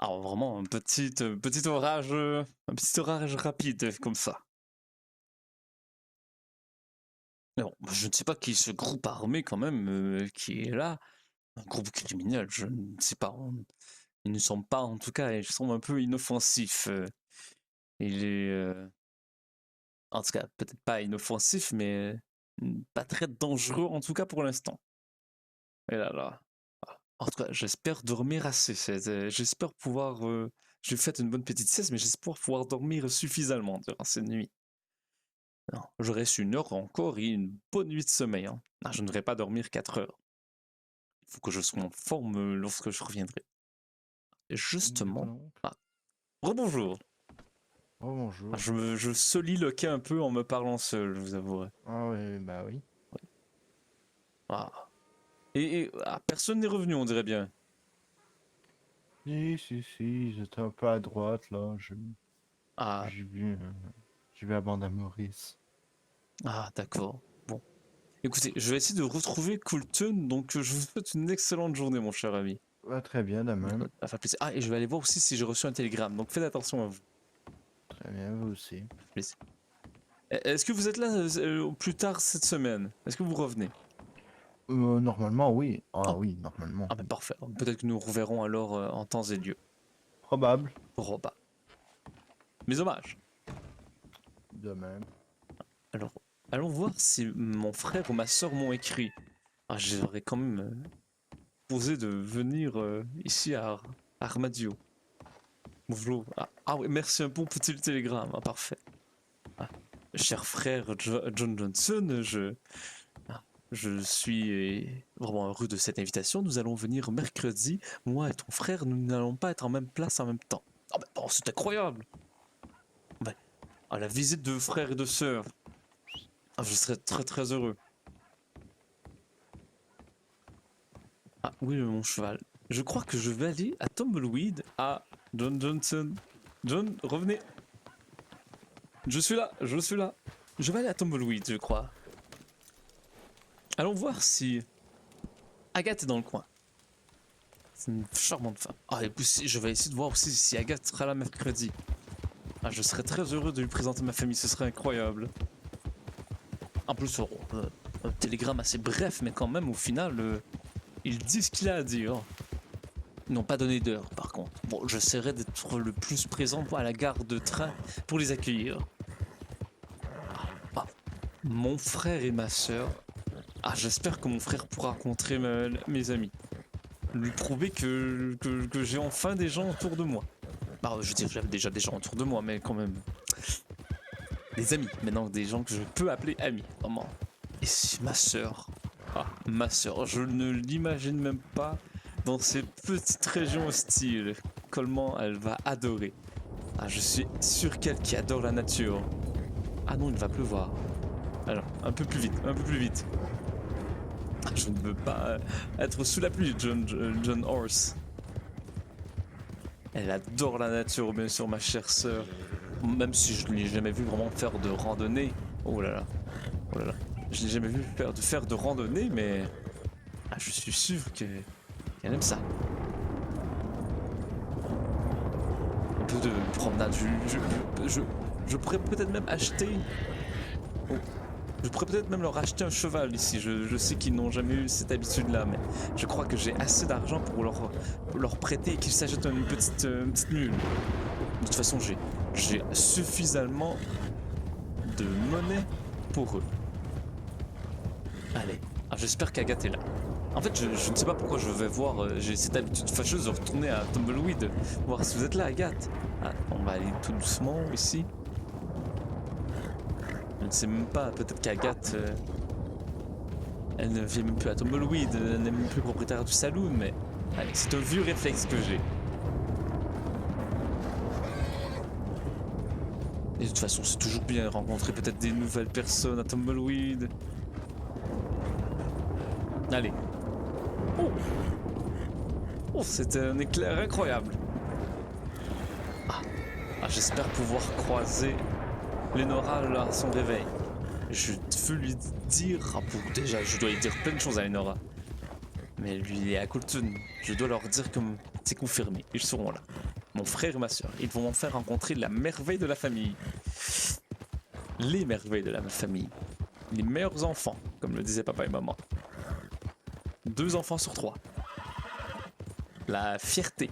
Alors vraiment un petit orage rapide comme ça. Non, je ne sais pas qui est ce groupe armé quand même qui est là. Un groupe criminel, je ne sais pas. Ils ne sont pas en tout cas, ils sont un peu inoffensifs. Il est en tout cas peut-être pas inoffensif, mais pas très dangereux en tout cas pour l'instant. Et là là. En tout cas, j'espère dormir assez. J'espère pouvoir. J'ai fait une bonne petite sieste, mais j'espère pouvoir dormir suffisamment durant cette nuit. Non, je reste une heure encore et une bonne nuit de sommeil. Hein. Ah, je ne devrais pas dormir 4 heures. Il faut que je sois en forme lorsque je reviendrai. Et justement. Ah, rebonjour. Oh bonjour. Ah, je soliloquais un peu en me parlant seul, je vous avouerai. Ah ouais, bah oui. Ah. Et personne n'est revenu, on dirait bien. Si, j'étais un peu à droite là. Ah, J'ai vu, j'ai vu la bande à Maurice. d'accord. Bon. Écoutez, je vais essayer de retrouver Coulton, donc je vous souhaite une excellente journée, mon cher ami. Ouais, très bien, de même. Ça fait plaisir. Ah, et je vais aller voir aussi si j'ai reçu un télégramme, donc faites attention à vous. Très bien, vous aussi. Plaisir. Est-ce que vous êtes là plus tard cette semaine? Est-ce que vous revenez? Normalement, oui. Ah Oh, oui, normalement. ah ben parfait. Peut-être que nous nous reverrons alors en temps et lieu. Probable. Oh bah. Mes hommages. De même. Alors, allons voir si mon frère ou ma soeur m'ont écrit. Ah, j'aurais quand même posé de venir ici à Armadio. Bonjour. Ah oui, merci, un bon petit télégramme. Ah, parfait. Ah, cher frère John Johnson, je suis vraiment heureux de cette invitation. Nous allons venir mercredi. Moi et ton frère, nous n'allons pas être en même place en même temps. Ah ben bon, c'est incroyable. Ben, à la visite de frères et de sœurs. Ah, je serais très très heureux. Ah oui, mon cheval. Je crois que je vais aller à Tumbleweed à John Johnson. John, revenez. Je suis là, je suis là. Je vais aller à Tumbleweed, je crois. Allons voir si Agathe est dans le coin. C'est une charmante femme. Ah, et puis je vais essayer de voir aussi si Agathe sera là mercredi. Ah, je serais très heureux de lui présenter ma famille, ce serait incroyable. En plus, un télégramme assez bref, mais quand même, au final, il dit ce qu'il a à dire. Ils n'ont pas donné d'heure, par contre. Bon, j'essaierai d'être le plus présent à la gare de train pour les accueillir. Ah, mon frère et ma sœur. Ah, j'espère que mon frère pourra rencontrer mes amis. Lui prouver que j'ai enfin des gens autour de moi. Bah, je veux dire, j'avais déjà des gens autour de moi, mais quand même. Des amis, maintenant des gens que je peux appeler amis, vraiment. Et si ma sœur. Ah, ma sœur, je ne l'imagine même pas dans ces petites régions hostiles. Comment elle va adorer. Ah, je suis sûr qu'elle qui adore la nature. Ah non, il va pleuvoir. Alors, un peu plus vite, un peu plus vite. Ah, je ne veux pas être sous la pluie, John Horse. Elle adore la nature, bien sûr, ma chère sœur. Même si je ne l'ai jamais vu vraiment faire de randonnée. Oh là là, oh là là. Je l'ai jamais vu faire de randonnée, mais je suis sûr qu'elle aime ça. Un peu de promenade. Je pourrais peut-être même acheter. Oh. Je pourrais peut-être même leur acheter un cheval ici. Je sais qu'ils n'ont jamais eu cette habitude-là, mais je crois que j'ai assez d'argent pour leur prêter et qu'ils s'achètent une petite mule. De toute façon, j'ai suffisamment de monnaie pour eux. Allez, j'espère qu'Agathe est là. En fait, je ne sais pas pourquoi je vais voir. J'ai cette habitude fâcheuse de retourner à Tumbleweed, voir si vous êtes là, Agathe. Ah, on va aller tout doucement ici. Je ne sais même pas, peut-être qu'Agathe. Elle ne vient même plus à Tumbleweed, elle n'est même plus propriétaire du saloon, mais. Allez, c'est un vieux réflexe que j'ai. Et de toute façon, c'est toujours bien de rencontrer peut-être des nouvelles personnes à Tumbleweed. Allez. Oh! Oh, c'était un éclair incroyable. J'espère pouvoir croiser Lenora à son réveil. Je veux lui dire... déjà, je dois lui dire plein de choses à Lenora. Mais lui, il est à Colton. Je dois leur dire que c'est confirmé. Ils seront là. mon frère et ma soeur. Ils vont enfin rencontrer la merveille de la famille. Les merveilles de la famille. Les meilleurs enfants, comme le disaient papa et maman. 2 enfants sur 3. La fierté.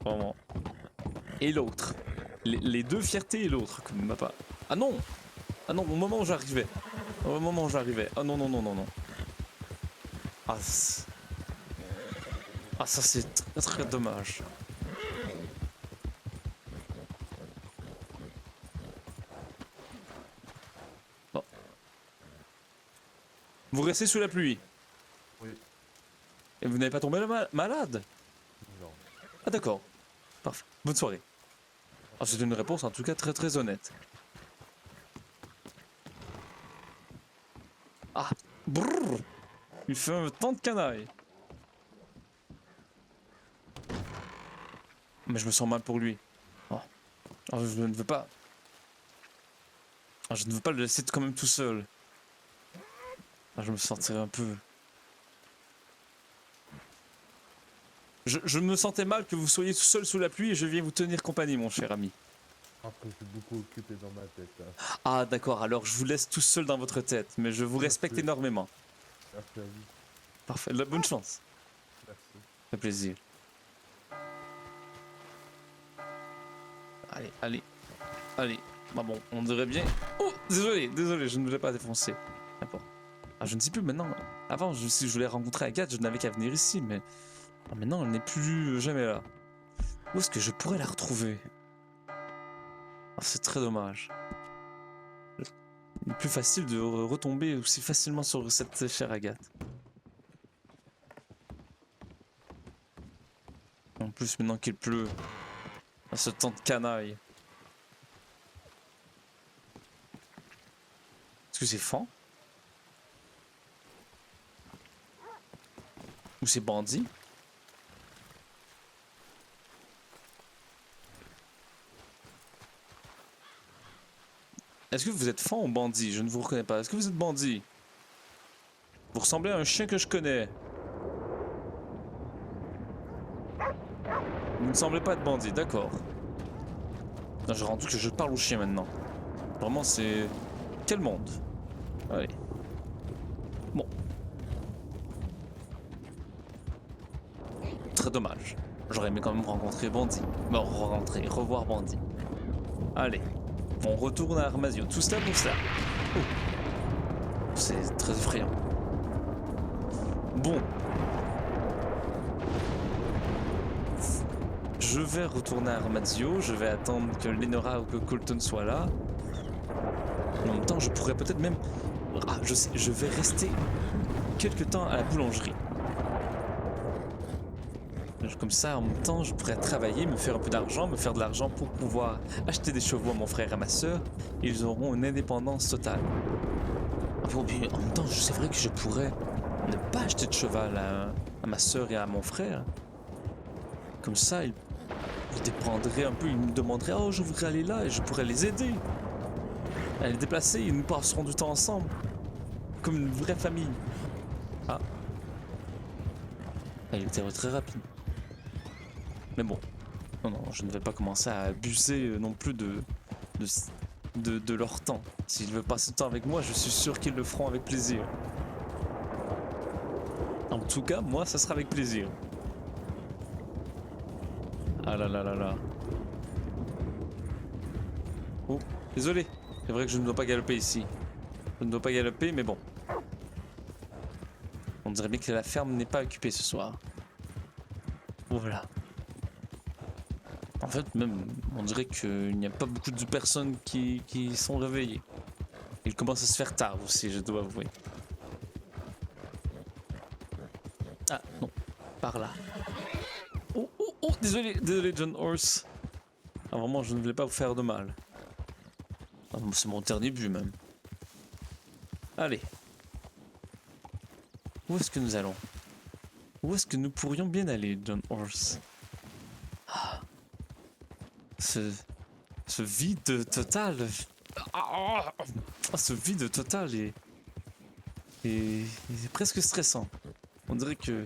Vraiment. Et l'autre. Les 2 fiertés et l'autre, comme papa. Ah non! Ah non, au moment où j'arrivais. Au moment où j'arrivais. Ah non, non, non, non, non. Ah, ça c'est très très dommage. Bon. Vous restez sous la pluie. Oui. Et vous n'avez pas tombé malade? Non. Ah d'accord. Parfait. Bonne soirée. Ah, c'est une réponse en tout cas très très honnête. Ah. Brrr. Il fait un temps de canaille. Mais je me sens mal pour lui. Oh. Oh, je ne veux pas. Oh, je ne veux pas le laisser quand même tout seul. Ah, je me sentirais un peu... Je me sentais mal que vous soyez tout seul sous la pluie et je viens vous tenir compagnie, mon cher ami. Après, je suis beaucoup occupé dans ma tête. Hein. Ah d'accord, alors je vous laisse tout seul dans votre tête, mais je vous respecte Merci. énormément. Merci à vous. Parfait, la bonne chance. Merci. Ça fait plaisir. Allez, allez, allez. Bah bon, on dirait bien... Oh, désolé, je ne voulais pas défoncer. N'importe. Ah, je ne sais plus maintenant. Avant, si je voulais rencontrer Agathe, je n'avais qu'à venir ici, mais... Ah, maintenant, elle n'est plus jamais là. Où est-ce que je pourrais la retrouver? Ah, c'est très dommage. Il est plus facile de retomber aussi facilement sur cette chère Agathe. En plus, maintenant qu'il pleut, à ce temps de canaille. Est-ce que c'est Fan? Ou c'est Bandit? Est-ce que vous êtes Fan ou Bandit? Je ne vous reconnais pas. Est-ce que vous êtes Bandit? Vous ressemblez à un chien que je connais. Vous ne semblez pas être Bandit, d'accord. J'ai rendu que je parle au chien maintenant. Vraiment, c'est... Quel monde? Allez. Bon. Très dommage. J'aurais aimé quand même rencontrer Bandit. Bon, revoir Bandit. Allez. On retourne à Armasio. Tout cela pour cela. Oh. C'est très effrayant. Bon. Je vais retourner à Armasio. Je vais attendre que Lenora ou que Colton soient là. En même temps, je pourrais peut-être même... Ah, je sais, je vais rester quelque temps à la boulangerie. Comme ça, en même temps, je pourrais travailler, me faire un peu d'argent, me faire de l'argent pour pouvoir acheter des chevaux à mon frère et à ma soeur. Ils auront une indépendance totale. Bon, puis, en même temps, c'est vrai que je pourrais ne pas acheter de cheval à ma soeur et à mon frère. Comme ça, ils déprendraient un peu, ils me demanderaient « Oh, je voudrais aller là » et je pourrais les aider. À les déplacer, et nous passerons du temps ensemble. Comme une vraie famille. Ah. Il était très rapide. Mais bon, non, je ne vais pas commencer à abuser non plus de leur temps. S'ils veulent passer du temps avec moi, je suis sûr qu'ils le feront avec plaisir. En tout cas, moi, ça sera avec plaisir. Ah là là là là. Oh, désolé. C'est vrai que je ne dois pas galoper ici. Je ne dois pas galoper, mais bon. On dirait bien que la ferme n'est pas occupée ce soir. Voilà. En fait, même, on dirait qu'il n'y a pas beaucoup de personnes qui sont réveillées. Il commence à se faire tard aussi, je dois avouer. Ah, non. Par là. Oh, oh, oh, désolé, John Horse. Ah, vraiment, je ne voulais pas vous faire de mal. Ah, c'est mon dernier but, même. Allez. Où est-ce que nous allons? Où est-ce que nous pourrions bien aller, John Horse? Ce vide total. Ce vide total est presque stressant. On dirait que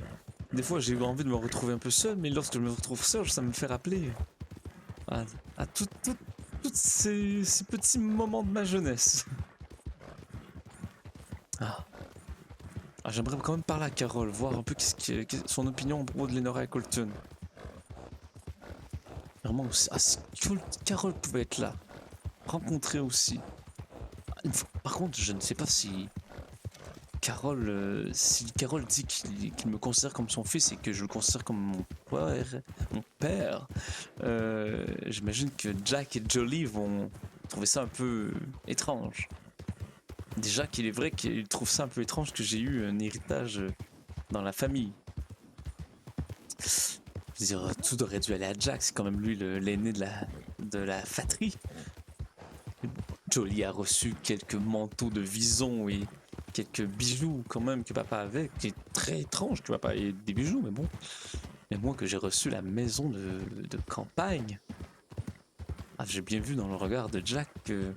des fois j'ai envie de me retrouver un peu seul, mais lorsque je me retrouve seul, ça me fait rappeler à, à tous ces petits moments de ma jeunesse. Ah. Ah, j'aimerais quand même parler à Carole, voir un peu son opinion à propos de Lenora et Colton. Vraiment, si Carole pouvait être là, rencontrer aussi. Par contre, je ne sais pas si Carole dit qu'il me considère comme son fils et que je le considère comme mon père, j'imagine que Jack et Jolie vont trouver ça un peu étrange. Déjà qu'il est vrai qu'ils trouvent ça un peu étrange que j'ai eu un héritage dans la famille. Je veux dire, tout aurait dû aller à Jack, c'est quand même lui l'aîné de la fratrie. Jolie a reçu quelques manteaux de vison et quelques bijoux quand même que papa avait, qui est très étrange que papa ait des bijoux, mais bon. Mais moi que j'ai reçu la maison de campagne, ah, j'ai bien vu dans le regard de Jack que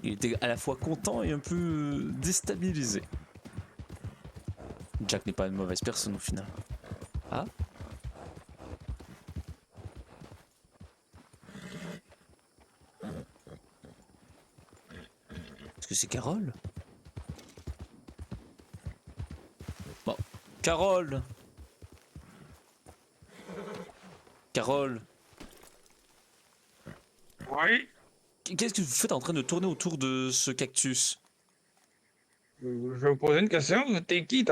il était à la fois content et un peu déstabilisé. Jack n'est pas une mauvaise personne au final. Ah? Est-ce que c'est Carole? Bon. Carole! Carole! Oui, Qu'est-ce que vous faites en train de tourner autour de ce cactus? je vais vous poser une question. T'es qui,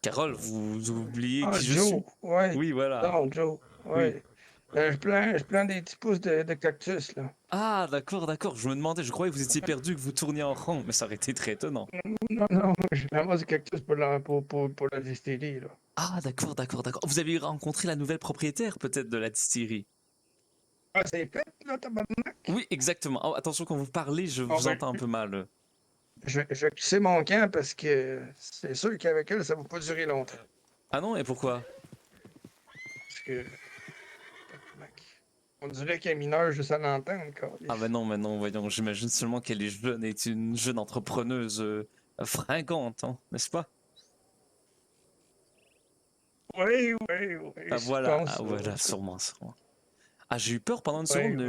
Carole, vous oubliez Ah, qui je Joe, suis? ouais. Oui, voilà. Non, Joe, Oui. ouais. Je plante des petits pousses de cactus, là. Ah, d'accord, d'accord. Je me demandais, je croyais que vous étiez perdu, que vous tourniez en rond, mais ça aurait été très étonnant. Non, non, je ramasse des cactus pour la distillerie, là. Ah, d'accord, d'accord, d'accord. Vous avez rencontré la nouvelle propriétaire, peut-être, de la distillerie? Ah, c'est fait, là, tabarnak? Oui, exactement. Oh, attention, quand vous parlez, je Bon, vous ben, entends un peu mal. je vais crisser mon camp parce que c'est sûr qu'avec elle, ça va pas durer longtemps. Ah non, et pourquoi? Parce que, tabarnak, on dirait qu'elle est mineure juste à l'entendre, Ah ben câlisse. non, mais non, voyons, j'imagine seulement qu'elle est jeune et est une jeune entrepreneuse fringante, hein, n'est-ce pas? Oui, oui, oui, je Ah pense, en voilà, tout cas. sûrement, sûrement. Ah, j'ai eu peur pendant une Oui, seconde,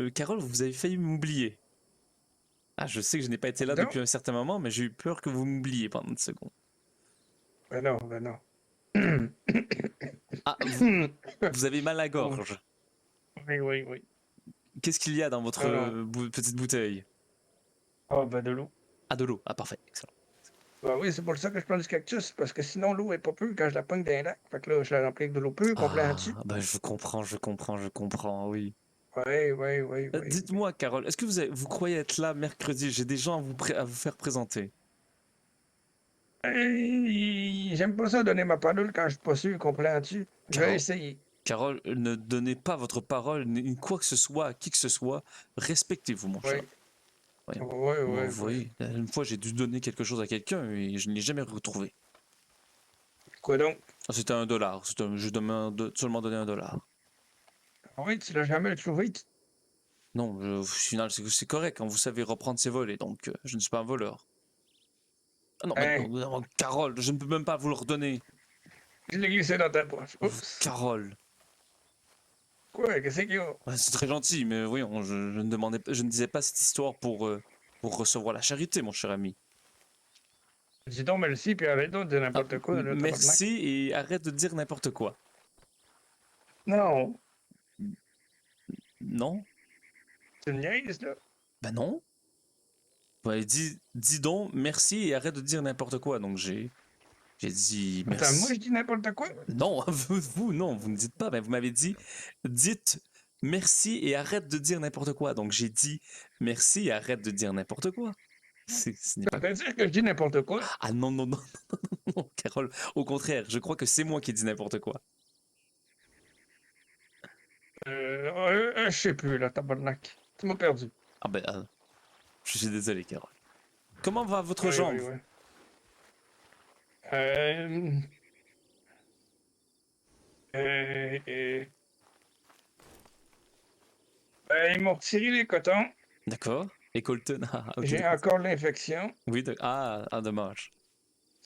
oui. Carole, vous avez failli m'oublier. Ah, je sais que je n'ai pas été là Donc, depuis un certain moment, mais j'ai eu peur que vous m'oubliez pendant une seconde. ben non, ben non. Ah, vous avez mal à la Oh, gorge. oui, oui, oui. Qu'est-ce qu'il y a dans votre Non, non. petite bouteille? Ah, ben de l'eau. Ah, de l'eau. Ah, parfait, excellent. Ben oui, c'est pour ça que je prends du cactus, parce que sinon l'eau est pas pure quand je la pogne dans les lacs. Fait que là, je la remplis avec de l'eau pure, complet Ah, dessus. bah je comprends, je comprends, je comprends, oui. Oui, oui, oui, oui, oui. Dites-moi, Carole, est-ce que vous croyez être là mercredi? J'ai des gens à vous faire présenter. J'aime pas ça donner ma parole quand je suis pas sûr complet dessus. Je vais Carole, essayer. Carole, ne donnez pas votre parole, ni quoi que ce soit, à qui que ce soit. Respectez-vous, mon cher. Oui, Voyons. oui, Bon, oui, vous oui. voyez, une fois j'ai dû donner quelque chose à quelqu'un et je ne l'ai jamais retrouvé. Quoi donc? Ah, c'était $1. Je demande seulement donné $1. Ah oui, tu l'as jamais trouvé? Non, au final, c'est correct quand vous savez reprendre ses volets, donc je ne suis pas un voleur. Ah non, mais non, Hein? non, Carole, je ne peux même pas vous le redonner. Je l'ai glissé dans ta poche. Oups. Carole, Quoi? Qu'est-ce qu'il y a? ouais, c'est très gentil, mais voyons, je ne disais pas cette histoire pour recevoir la charité, mon cher ami. Dis donc merci, puis arrête donc de dire Ah, n'importe quoi, là, tabarnak. merci et arrête de dire n'importe quoi. Non, Non? tu me niaises, là. Ben non. Vous m'avez dit, dis donc merci et arrête de dire n'importe quoi, donc j'ai dit Attends, moi, merci. je dis n'importe quoi? Non, non, vous ne dites pas, mais vous m'avez dit, dites merci et arrête de dire n'importe quoi. Donc j'ai dit merci et arrête de dire n'importe quoi. Ce n'est Ça pas. veut dire que je dis n'importe quoi? Ah non, non, non, non, non, Carole. Au contraire, je crois que c'est moi qui ai dit n'importe quoi. Je sais plus, là, tabarnak. Tu m'as perdu. Ah ben, je suis désolé, Carole. Comment va votre Oui, jambe? oui, oui. Euh, euh, euh, Ils m'ont retiré les cotons. D'accord. Et Colton, ok, J'ai encore l'infection. oui, dommage.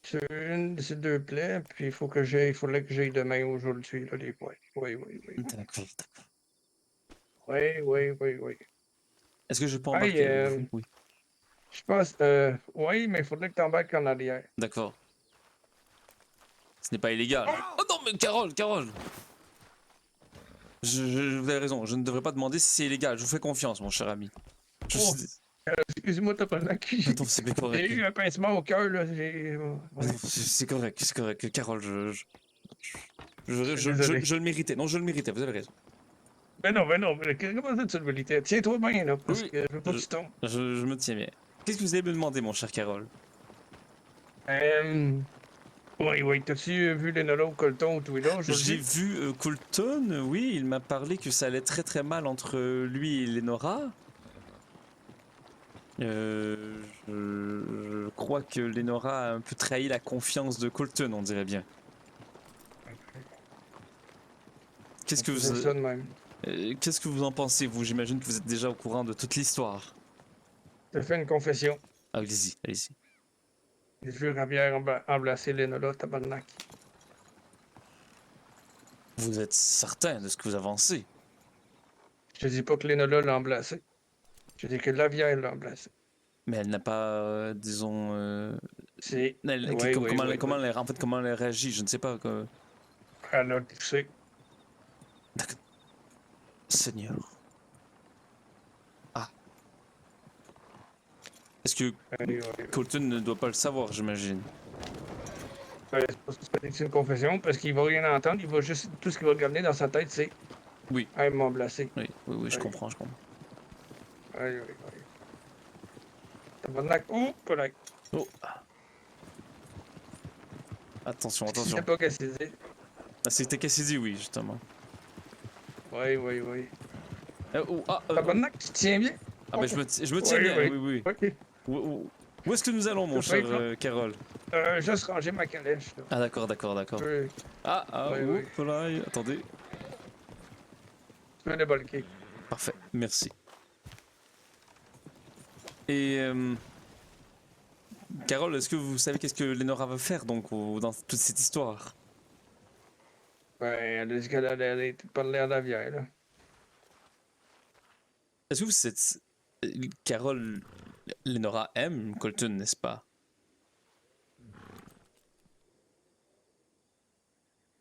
C'est une de ces deux plaies, puis il faudrait que j'aille demain ou aujourd'hui, là, les points. Oui, oui, oui. D'accord. Oui, oui, oui, oui. Est-ce que je peux Hey, embarquer avec vous? Oui. je pense, oui, mais il faudrait que tu embarques en arrière. D'accord. Ce n'est pas illégal. Oh non, mais Carole, Carole! Vous avez raison, je ne devrais pas demander si c'est illégal. Je vous fais confiance, mon cher ami. Je Oh, suis... excuse-moi, t'as pas Non, c'est bien J'ai correct. eu un pincement au cœur, là. Non, c'est correct, c'est correct. Carole, Je suis désolé. je le méritais. Non, je le méritais, vous avez raison. Mais non, comment ça, tu le vérités? Tiens-toi bien, là, parce Oui, que je veux pas que tu tombes. je me tiens bien. Qu'est-ce que vous allez me demander, mon cher Carole? Euh, oui, oui, t'as-tu vu les Nolo Colton ou Twila J'ai aujourd'hui? vu Coulton, oui, il m'a parlé que ça allait très très mal entre lui et Lenora. Je crois que Lenora a un peu trahi la confiance de Colton, on dirait bien. Qu'est-ce que C'est ça de même. qu'est-ce que vous en pensez, vous? J'imagine que vous êtes déjà au courant de toute l'histoire. Je te fais une confession. Allez-y, allez-y. J'ai vu Ravière embrasser Lenola, tabarnak. Vous êtes certain de ce que vous avancez? Je dis pas que Lenola l'a embrassé. Je dis que Lavière l'a embrassé. Mais elle n'a pas, disons, C'est. Oui, oui, comment, oui, oui. en fait, comment elle réagit? Je ne sais pas. Elle a touché. D'accord. Seigneur. Ah. Est-ce que Oui, oui, oui. Colton ne doit pas le savoir, j'imagine? C'est pour ça que c'est une confession, parce qu'il va rien entendre. Il va juste. Tout ce qu'il va garder dans sa tête, c'est. Oui, Ah, ils m'ont embrassé. oui, oui, oui, je Oui, comprends, je comprends. oui, oui, oui. Tabarnak. Ouh, pas Oh, attention, Si c'est attention. pas qu'elle s'est dit. Ah, c'était Cassidy, oui, justement. Oui, oui, oui. Oh. Tabarnak, tu te tiens bien? Ah, ben je me tiens Oui, bien, oui. oui, oui. OK. Où est-ce que nous allons, mon Tout cher fait, là. Carole? Juste ranger ma calèche, là. Ah, d'accord, d'accord, d'accord. Oui, oui, oui. Oups là, attendez. Tu peux débarquer. Parfait, merci. Et Carole, est-ce que vous savez qu'est-ce que Lenora va faire donc dans toute cette histoire? Ben, elle a dit qu'elle allait aller parler à la vieille, là. Est-ce que vous êtes... Carole, Lenora aime Colton, n'est-ce pas?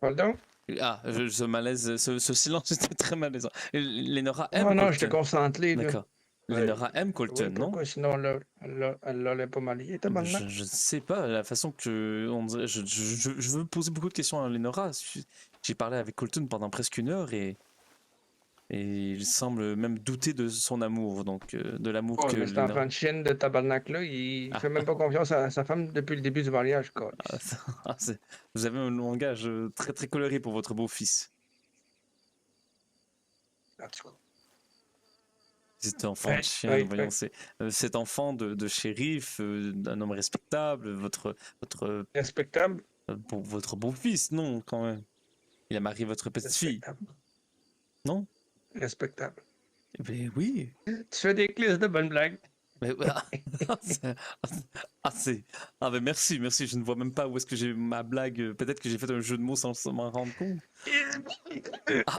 Pardon? Ce malaise, ce silence était très malaisant. Lenora Oh aime non, j'étais Colton. concentré, là. D'accord. Ouais. Lenora aime Oui, Colton, non? pourquoi sinon elle l'aurait pas marié, tabarnak? Je ne sais pas, la façon que on dirait, je veux poser beaucoup de questions à Lenora. J'ai parlé avec Colton pendant presque 1 heure et il semble même douter de son amour, donc de l'amour Oh, que mais cet Lenora... enfant de chienne de tabarnak-là, il Ah, fait même pas confiance à sa femme depuis le début du mariage, quoi. ah, vous avez un langage très très coloré pour votre beau-fils. En tout cas. Cet enfant de Ouais, chien, ouais, voyons, ouais. c'est cet enfant de shérif, d'un homme respectable, Respectable. votre beau-fils, non, quand même. Il a marié votre petite-fille, Respectable. non? Respectable. Eh ben oui. Tu fais des clisses de bonnes blagues. Mais, c'est- ben merci, merci. Je ne vois même pas où est-ce que j'ai ma blague. Peut-être que j'ai fait un jeu de mots sans m'en rendre compte. Ah,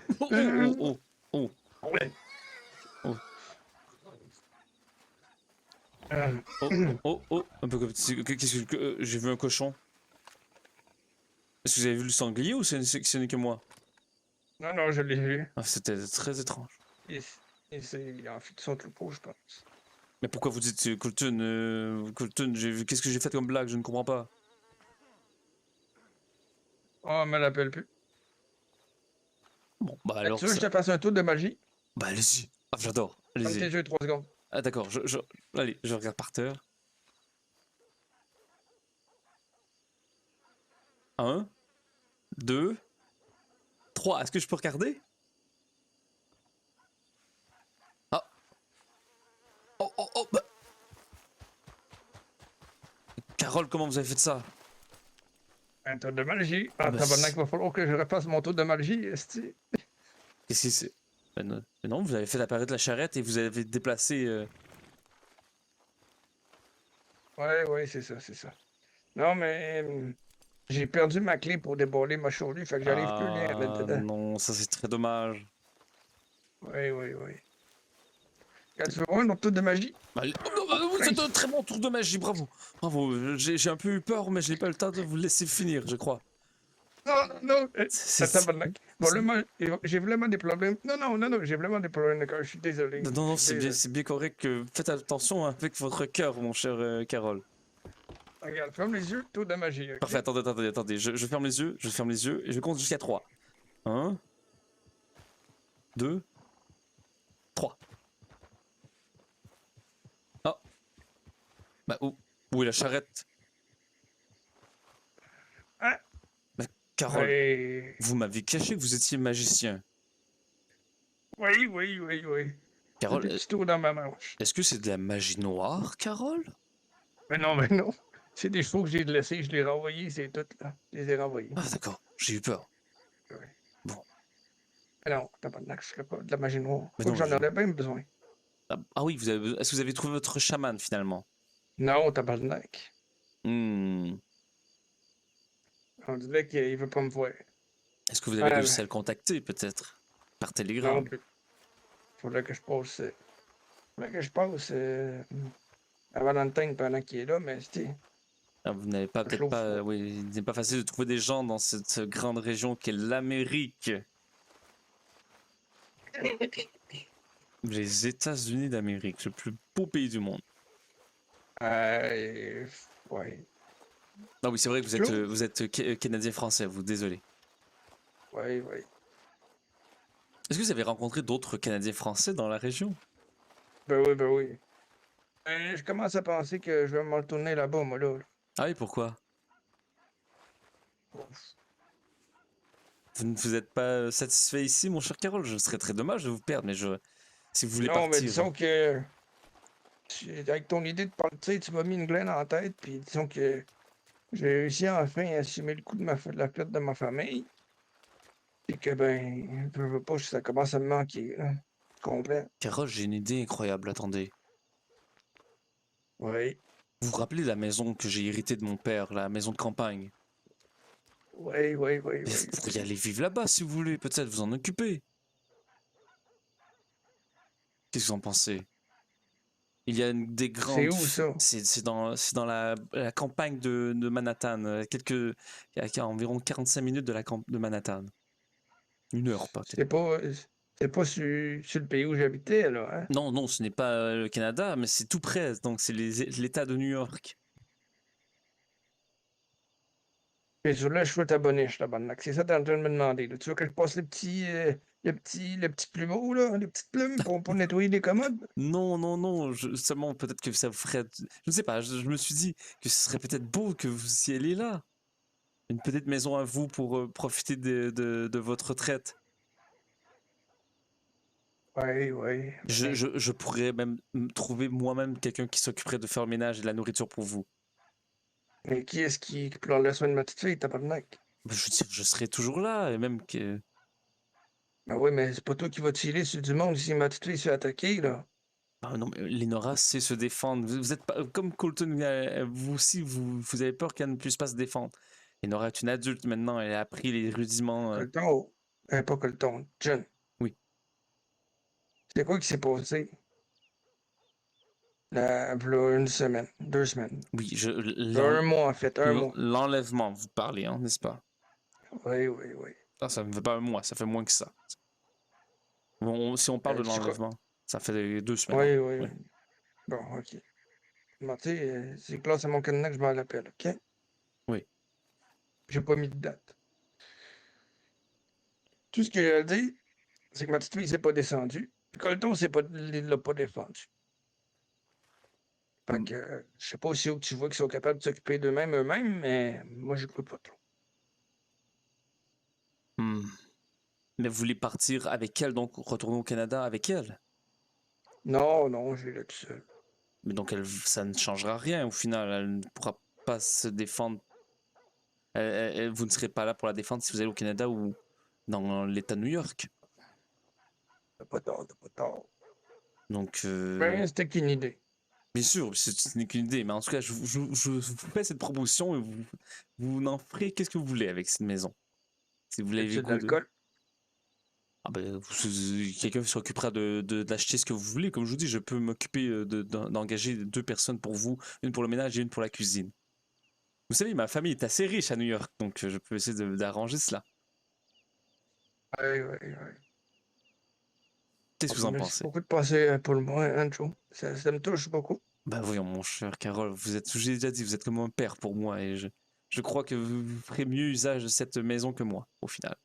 oh. Ouais. Oh. Euh, Un peu comme qu'est-ce que j'ai vu un cochon. Est-ce que vous avez vu le sanglier ou ce n'est que moi? non, non, je l'ai vu. Ah, c'était très étrange. Il s'est enfui de son troupeau, je pense. Mais pourquoi vous dites Colton, Colton, j'ai vu qu'est-ce que j'ai fait comme blague? Je ne comprends pas. Oh, elle me l'appelle plus. Bon, bah Tu alors veux que je ça. te fasse un tour de magie? Bah allez-y. Ah, j'adore. Ferme tes Allez-y. yeux 3 secondes. Ah d'accord. Allez, je regarde par terre. 1, 2, 3. Est-ce que je peux regarder? Ah. Bah. Carole, comment vous avez fait ça? Un tour de magie. Ah Ah, bah, tabarnak, va falloir que je refasse mon tour de magie, esti. qu'est-ce que c'est? Ben non, vous avez fait apparaître la charrette et vous avez déplacé. Ouais, ouais, c'est ça, c'est ça. Non, mais j'ai perdu ma clé pour déballer ma chaudière, fait que j'arrive plus rien à mettre Ah dedans. non, ça c'est très dommage. Oui, oui, oui. Quand tu veux voir notre tour de magie? Allez, oh, oui, c'est un très bon tour de magie, bravo. Bravo, j'ai un peu eu peur, mais je n'ai pas eu le temps de vous laisser finir, je crois. Non, non, non. Attends, C'est- tabarnak. Vraiment, j'ai vraiment des problèmes. Non, non, non, non, j'ai vraiment des problèmes de cœur. Je suis désolé. Non, Je non, suis désolé. c'est bien correct que faites attention avec votre cœur, mon cher Carole. Regarde, ferme les yeux, tour de magie, Parfait, ok? attendez. Je ferme les yeux, et je compte jusqu'à 3. 1, 2, 3. Ah, bah où est la charrette? Ah! Bah, Carole, Oui, vous m'avez caché que vous étiez magicien. oui, oui, oui, oui. J'ai Carole, des petits trous dans ma manche. est-ce que c'est de la magie noire, Carole? Mais non. C'est des chevaux que j'ai laissés, je les ai renvoyés, c'est tout, là. Je les ai renvoyés. Ah, d'accord, j'ai eu peur. Oui. Bon, Mais non, tabarnak, je ferais pas de la magie noire. mais Quoi que non, j'en aurais bien besoin. oui, est-ce que vous avez trouvé votre chaman finalement? Non, tabarnak. Hmm. On dirait qu'il veut pas me voir. Est-ce que vous avez Ah, réussi à le contacter, peut-être? Par non télégramme? plus. Faudrait que je passe. Faudrait que je passe à Valentine pendant qu'il est là, mais c'était. Ah, vous n'avez pas, Je peut-être l'ouvre pas, pas. oui, il n'est pas facile de trouver des gens dans cette grande région qu'est l'Amérique. Les États-Unis d'Amérique, le plus beau pays du monde. Euh, ouais. Ah oui, c'est vrai que Claude? vous êtes Canadien-Français, vous, désolé. Ouais, ouais. Est-ce que vous avez rencontré d'autres Canadiens-Français dans la région? Ben oui, ben oui. Je commence à penser que je vais me retourner là-bas, moi, là. Ah oui, pourquoi? Ouf. Vous ne vous êtes pas satisfait ici, mon cher Carole? Je serais très dommage de vous perdre, mais si vous voulez Non, mais partir. disons que. Avec ton idée de partir, tu m'as mis une glaine en tête, puis disons que j'ai réussi enfin à assumer le coup de la perte de ma famille. Et que, ben, je veux pas, ça commence à me manquer, là. Tu comprends? Carole, j'ai une idée incroyable, attendez. Oui, Vous vous rappelez de la maison que j'ai héritée de mon père, la maison de campagne? oui, oui, oui, Mais vous oui, pourriez oui. aller vivre là-bas si vous voulez, peut-être vous en occuper. Qu'est-ce que vous en pensez? Il y a des C'est grandes. où, ça? C'est dans la campagne de Manhattan, il y a environ 45 minutes de Manhattan. 1 heure, peut-être. C'est pas, c'est pas sur le pays où j'habitais, là, hein? Non, non, ce n'est pas le Canada, mais c'est tout près, donc c'est l'État de New York. Et sur là, je veux t'abonner, je t'abonne. C'est ça que t'es en train de me demander, là. Tu veux que je passe le petit plumeau, là, les petites plumes pour nettoyer les commodes? Non, non, non, seulement peut-être que ça vous ferait. Je ne sais pas, je me suis dit que ce serait peut-être beau que vous y alliez là. Une petite maison à vous pour profiter de votre retraite. Oui, oui. Ben, Je pourrais même trouver moi-même quelqu'un qui s'occuperait de faire le ménage et de la nourriture pour vous. mais qui est-ce qui prend le soin de ma petite fille, tabarnak? Ben, je veux dire, je serai toujours là, et même que. Ben oui, mais c'est pas toi qui vas tirer sur du monde si ma petite fille se fait attaquer, là. Ah non, mais Lenora sait se défendre. Vous êtes pas comme Colton, vous aussi, vous avez peur qu'elle ne puisse pas se défendre. Lenora est une adulte maintenant, elle a appris les rudiments. Colton, oh. Pas Colton, John. Oui, C'est quoi qui s'est passé? V'là une semaine, 2 semaines. oui, V'là un mois, en fait, un mois. l'enlèvement, vous parlez, hein, n'est-ce pas? Oui, oui, oui. Ah, ça ne fait pas 1 mois, ça fait moins que ça. Bon, si on parle de Tu crois? l'enlèvement, ça fait 2 semaines. Oui, Hein. oui, Oui. oui. Bon, OK. Bon, tu sais, c'est classe à mon cadenas que je m'en rappelle, OK? Oui. J'ai pas mis de date. Tout ce que j'ai à dire, c'est que ma petite fille s'est pas descendue. Puis Colton il l'a pas défendu. Fait Hmm. que, je sais pas aussi où tu vois qu'ils sont capables de s'occuper d'eux-mêmes eux-mêmes, mais moi, je crois pas trop. Hmm. Mais vous voulez partir avec elle, donc retourner au Canada avec elle? Non, non, je l'ai tout seul. Mais donc ça ne changera rien au final, elle ne pourra pas se défendre. Vous ne serez pas là pour la défendre si vous allez au Canada ou dans l'État de New York. T'as pas tort, t'as pas tort. Donc, Ben, c'était qu'une idée. Bien sûr, ce n'est qu'une idée, mais en tout cas, je vous fais cette promotion et vous n'en ferez qu'est-ce que vous voulez avec cette maison. Si vous Y l'avez a-tu de goût de. l'alcool? Ah ben, quelqu'un s'occupera d'acheter ce que vous voulez. Comme je vous dis, je peux m'occuper d'engager 2 personnes pour vous, une pour le ménage et une pour la cuisine. Vous savez, ma famille est assez riche à New York, donc je peux essayer d'arranger cela. Ouais, ouais, ouais. Qu'est-ce que vous en Merci pensez? beaucoup de passer pour le moi, hein, Joe. Ça me touche beaucoup. Bah voyons, mon cher Carole, je vous ai déjà dit, vous êtes comme un père pour moi et je crois que vous ferez mieux usage de cette maison que moi, au final.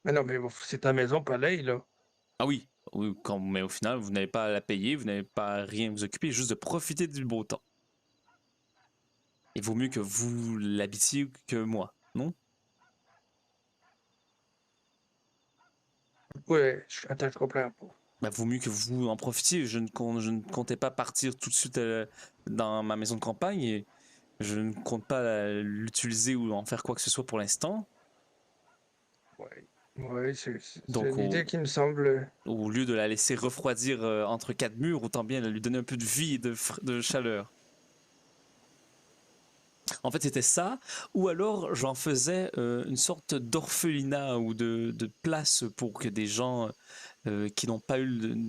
Mais non, mais c'est ta maison pareil, là. Ah oui, oui, mais au final, vous n'avez pas à la payer, vous n'avez pas à rien vous occuper, juste de profiter du beau temps. Il vaut mieux que vous l'habitiez que moi, non? Ouais, attends, je comprends pas. Bah, vaut mieux que vous en profitiez. Je ne comptais pas partir tout de suite dans ma maison de campagne et je ne compte pas l'utiliser ou en faire quoi que ce soit pour l'instant. Ouais, ouais, c'est Donc, une idée qui me semble. au lieu de la laisser refroidir entre 4 murs, autant bien lui donner un peu de vie et de chaleur. En fait, c'était ça, ou alors j'en faisais une sorte d'orphelinat ou de place pour que des gens qui n'ont pas eu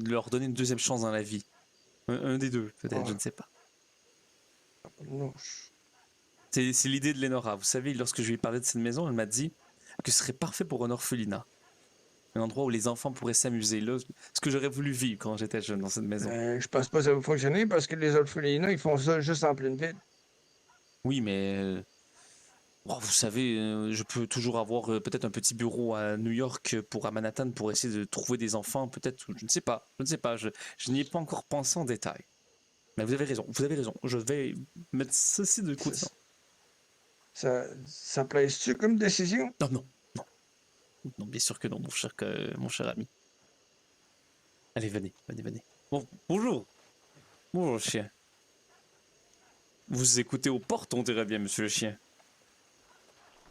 leur donner une deuxième chance dans la vie. Un des deux, peut-être, je Ah, ne sais pas. non, C'est l'idée de Lenora. Vous savez, lorsque je lui ai parlé de cette maison, elle m'a dit que ce serait parfait pour un orphelinat. Un endroit où les enfants pourraient s'amuser. Là, ce que j'aurais voulu vivre quand j'étais jeune dans cette maison. je pense pas que ça va fonctionner parce que les orphelinats, ils font ça juste en pleine ville. Oui, mais oh, vous savez, je peux toujours avoir peut-être un petit bureau à New York à Manhattan pour essayer de trouver des enfants, peut-être, je ne sais pas, je ne sais pas, je n'y ai pas encore pensé en détail. Mais vous avez raison, vous avez raison. Je vais mettre ceci de côté. Ça, ça plaise-tu comme décision? Non, non, non, non, bien sûr que non, mon cher ami. Allez, venez, venez, venez. Bon, bonjour, bonjour, chien. Vous écoutez aux portes, on dirait bien, monsieur le chien.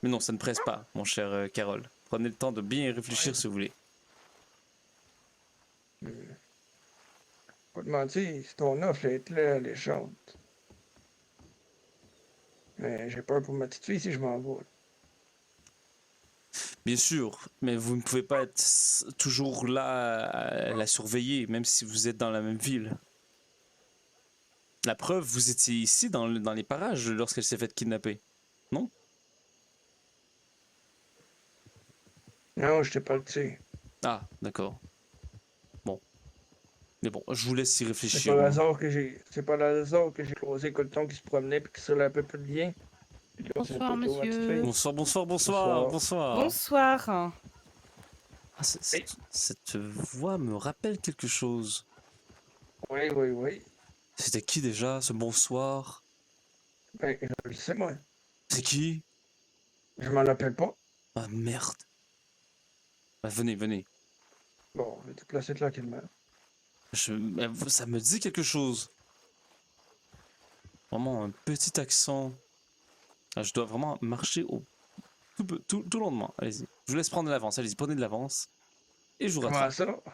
Mais non, ça ne presse pas, mon cher Carole. Prenez le temps de bien y réfléchir si vous voulez. Pas de mentir, ton offre est très alléchante. Mais j'ai peur pour ma petite fille si je m'en vais. Bien sûr, mais vous ne pouvez pas être toujours là à la surveiller, même si vous êtes dans la même ville. La preuve, vous étiez ici dans les parages lorsqu'elle s'est faite kidnapper. Non? Non, je t'ai pas le tir. Ah, d'accord. Bon. Mais bon, je vous laisse y C'est pas réfléchir. le hasard que j'ai. C'est pas le hasard que j'ai croisé Colton qui se promenait puis qui se un peu plus de lien. Puis là, c'est un Bonsoir, peu tôt, ma petite monsieur. fille. Bonsoir, bonsoir, bonsoir, Bonsoir. bonsoir. Bonsoir. Ah, cette voix me rappelle quelque chose. Oui, oui, oui. C'était qui déjà, ce bonsoir? Ben, je le sais, moi. C'est qui? Je m'en rappelle pas. Ah merde. Bah, venez, venez. Bon, je vais te placer tranquillement. Ça me dit quelque chose. Vraiment un petit accent. Ah, je dois vraiment marcher tout lentement. Allez-y. Je vous laisse prendre de l'avance. Allez-y, prenez de l'avance. Et je vous Comment rattrape. ça?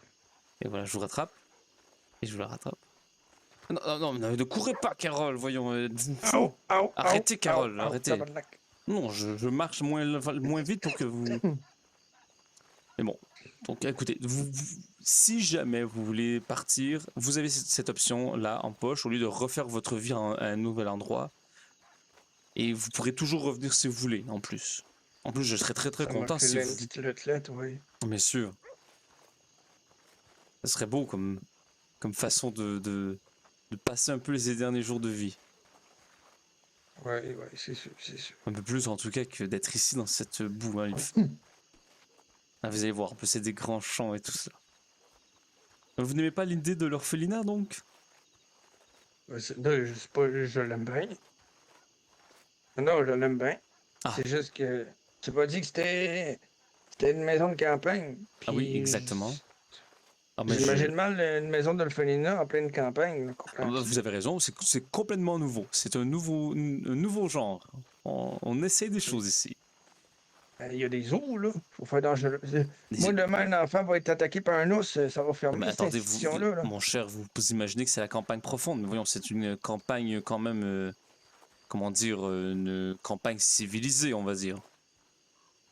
Et voilà, je vous rattrape. Et je vous la rattrape. Non, non, non, ne courez pas, Carole. Voyons. Au, au, Arrêtez, au, Carole, au, arrêtez. tabarnak. Non, je marche moins vite pour que vous. Mais bon. Donc, écoutez, si jamais vous voulez partir, vous avez cette option-là en poche au lieu de refaire votre vie à un nouvel endroit. Et vous pourrez toujours revenir si vous voulez, en plus. En plus, je serais très très Ça m'a content fait si une vous. petite retraite, oui. Bien sûr. Ça serait beau comme façon de passer un peu les derniers jours de vie. Oui, oui, c'est sûr, c'est sûr. Un peu plus en tout cas que d'être ici dans cette boue. Hein. Ah, vous allez voir, en plus c'est des grands champs et tout ça. Vous n'aimez pas l'idée de l'orphelinat donc? Non, je sais pas, je l'aime bien. Non, je l'aime bien. Ah. C'est juste que tu m'as dit que c'était une maison de campagne. Ah oui, Puis exactement. Ah, mais j'imagine mal une maison d'orphelinat en pleine campagne. Là, Ah, bah, comprends-tu? vous avez raison, c'est complètement nouveau. C'est un nouveau genre. On essaye des choses ici. Il y a des eaux, là. Faut faire dangereux. Mais Moi, demain, un enfant va être attaqué par un ours, ça va non, fermer mais cette attendez, vous, institution-là. Là. mon cher, vous imaginez que c'est la campagne profonde. Mais voyons, c'est une campagne quand même, comment dire, une campagne civilisée, on va dire.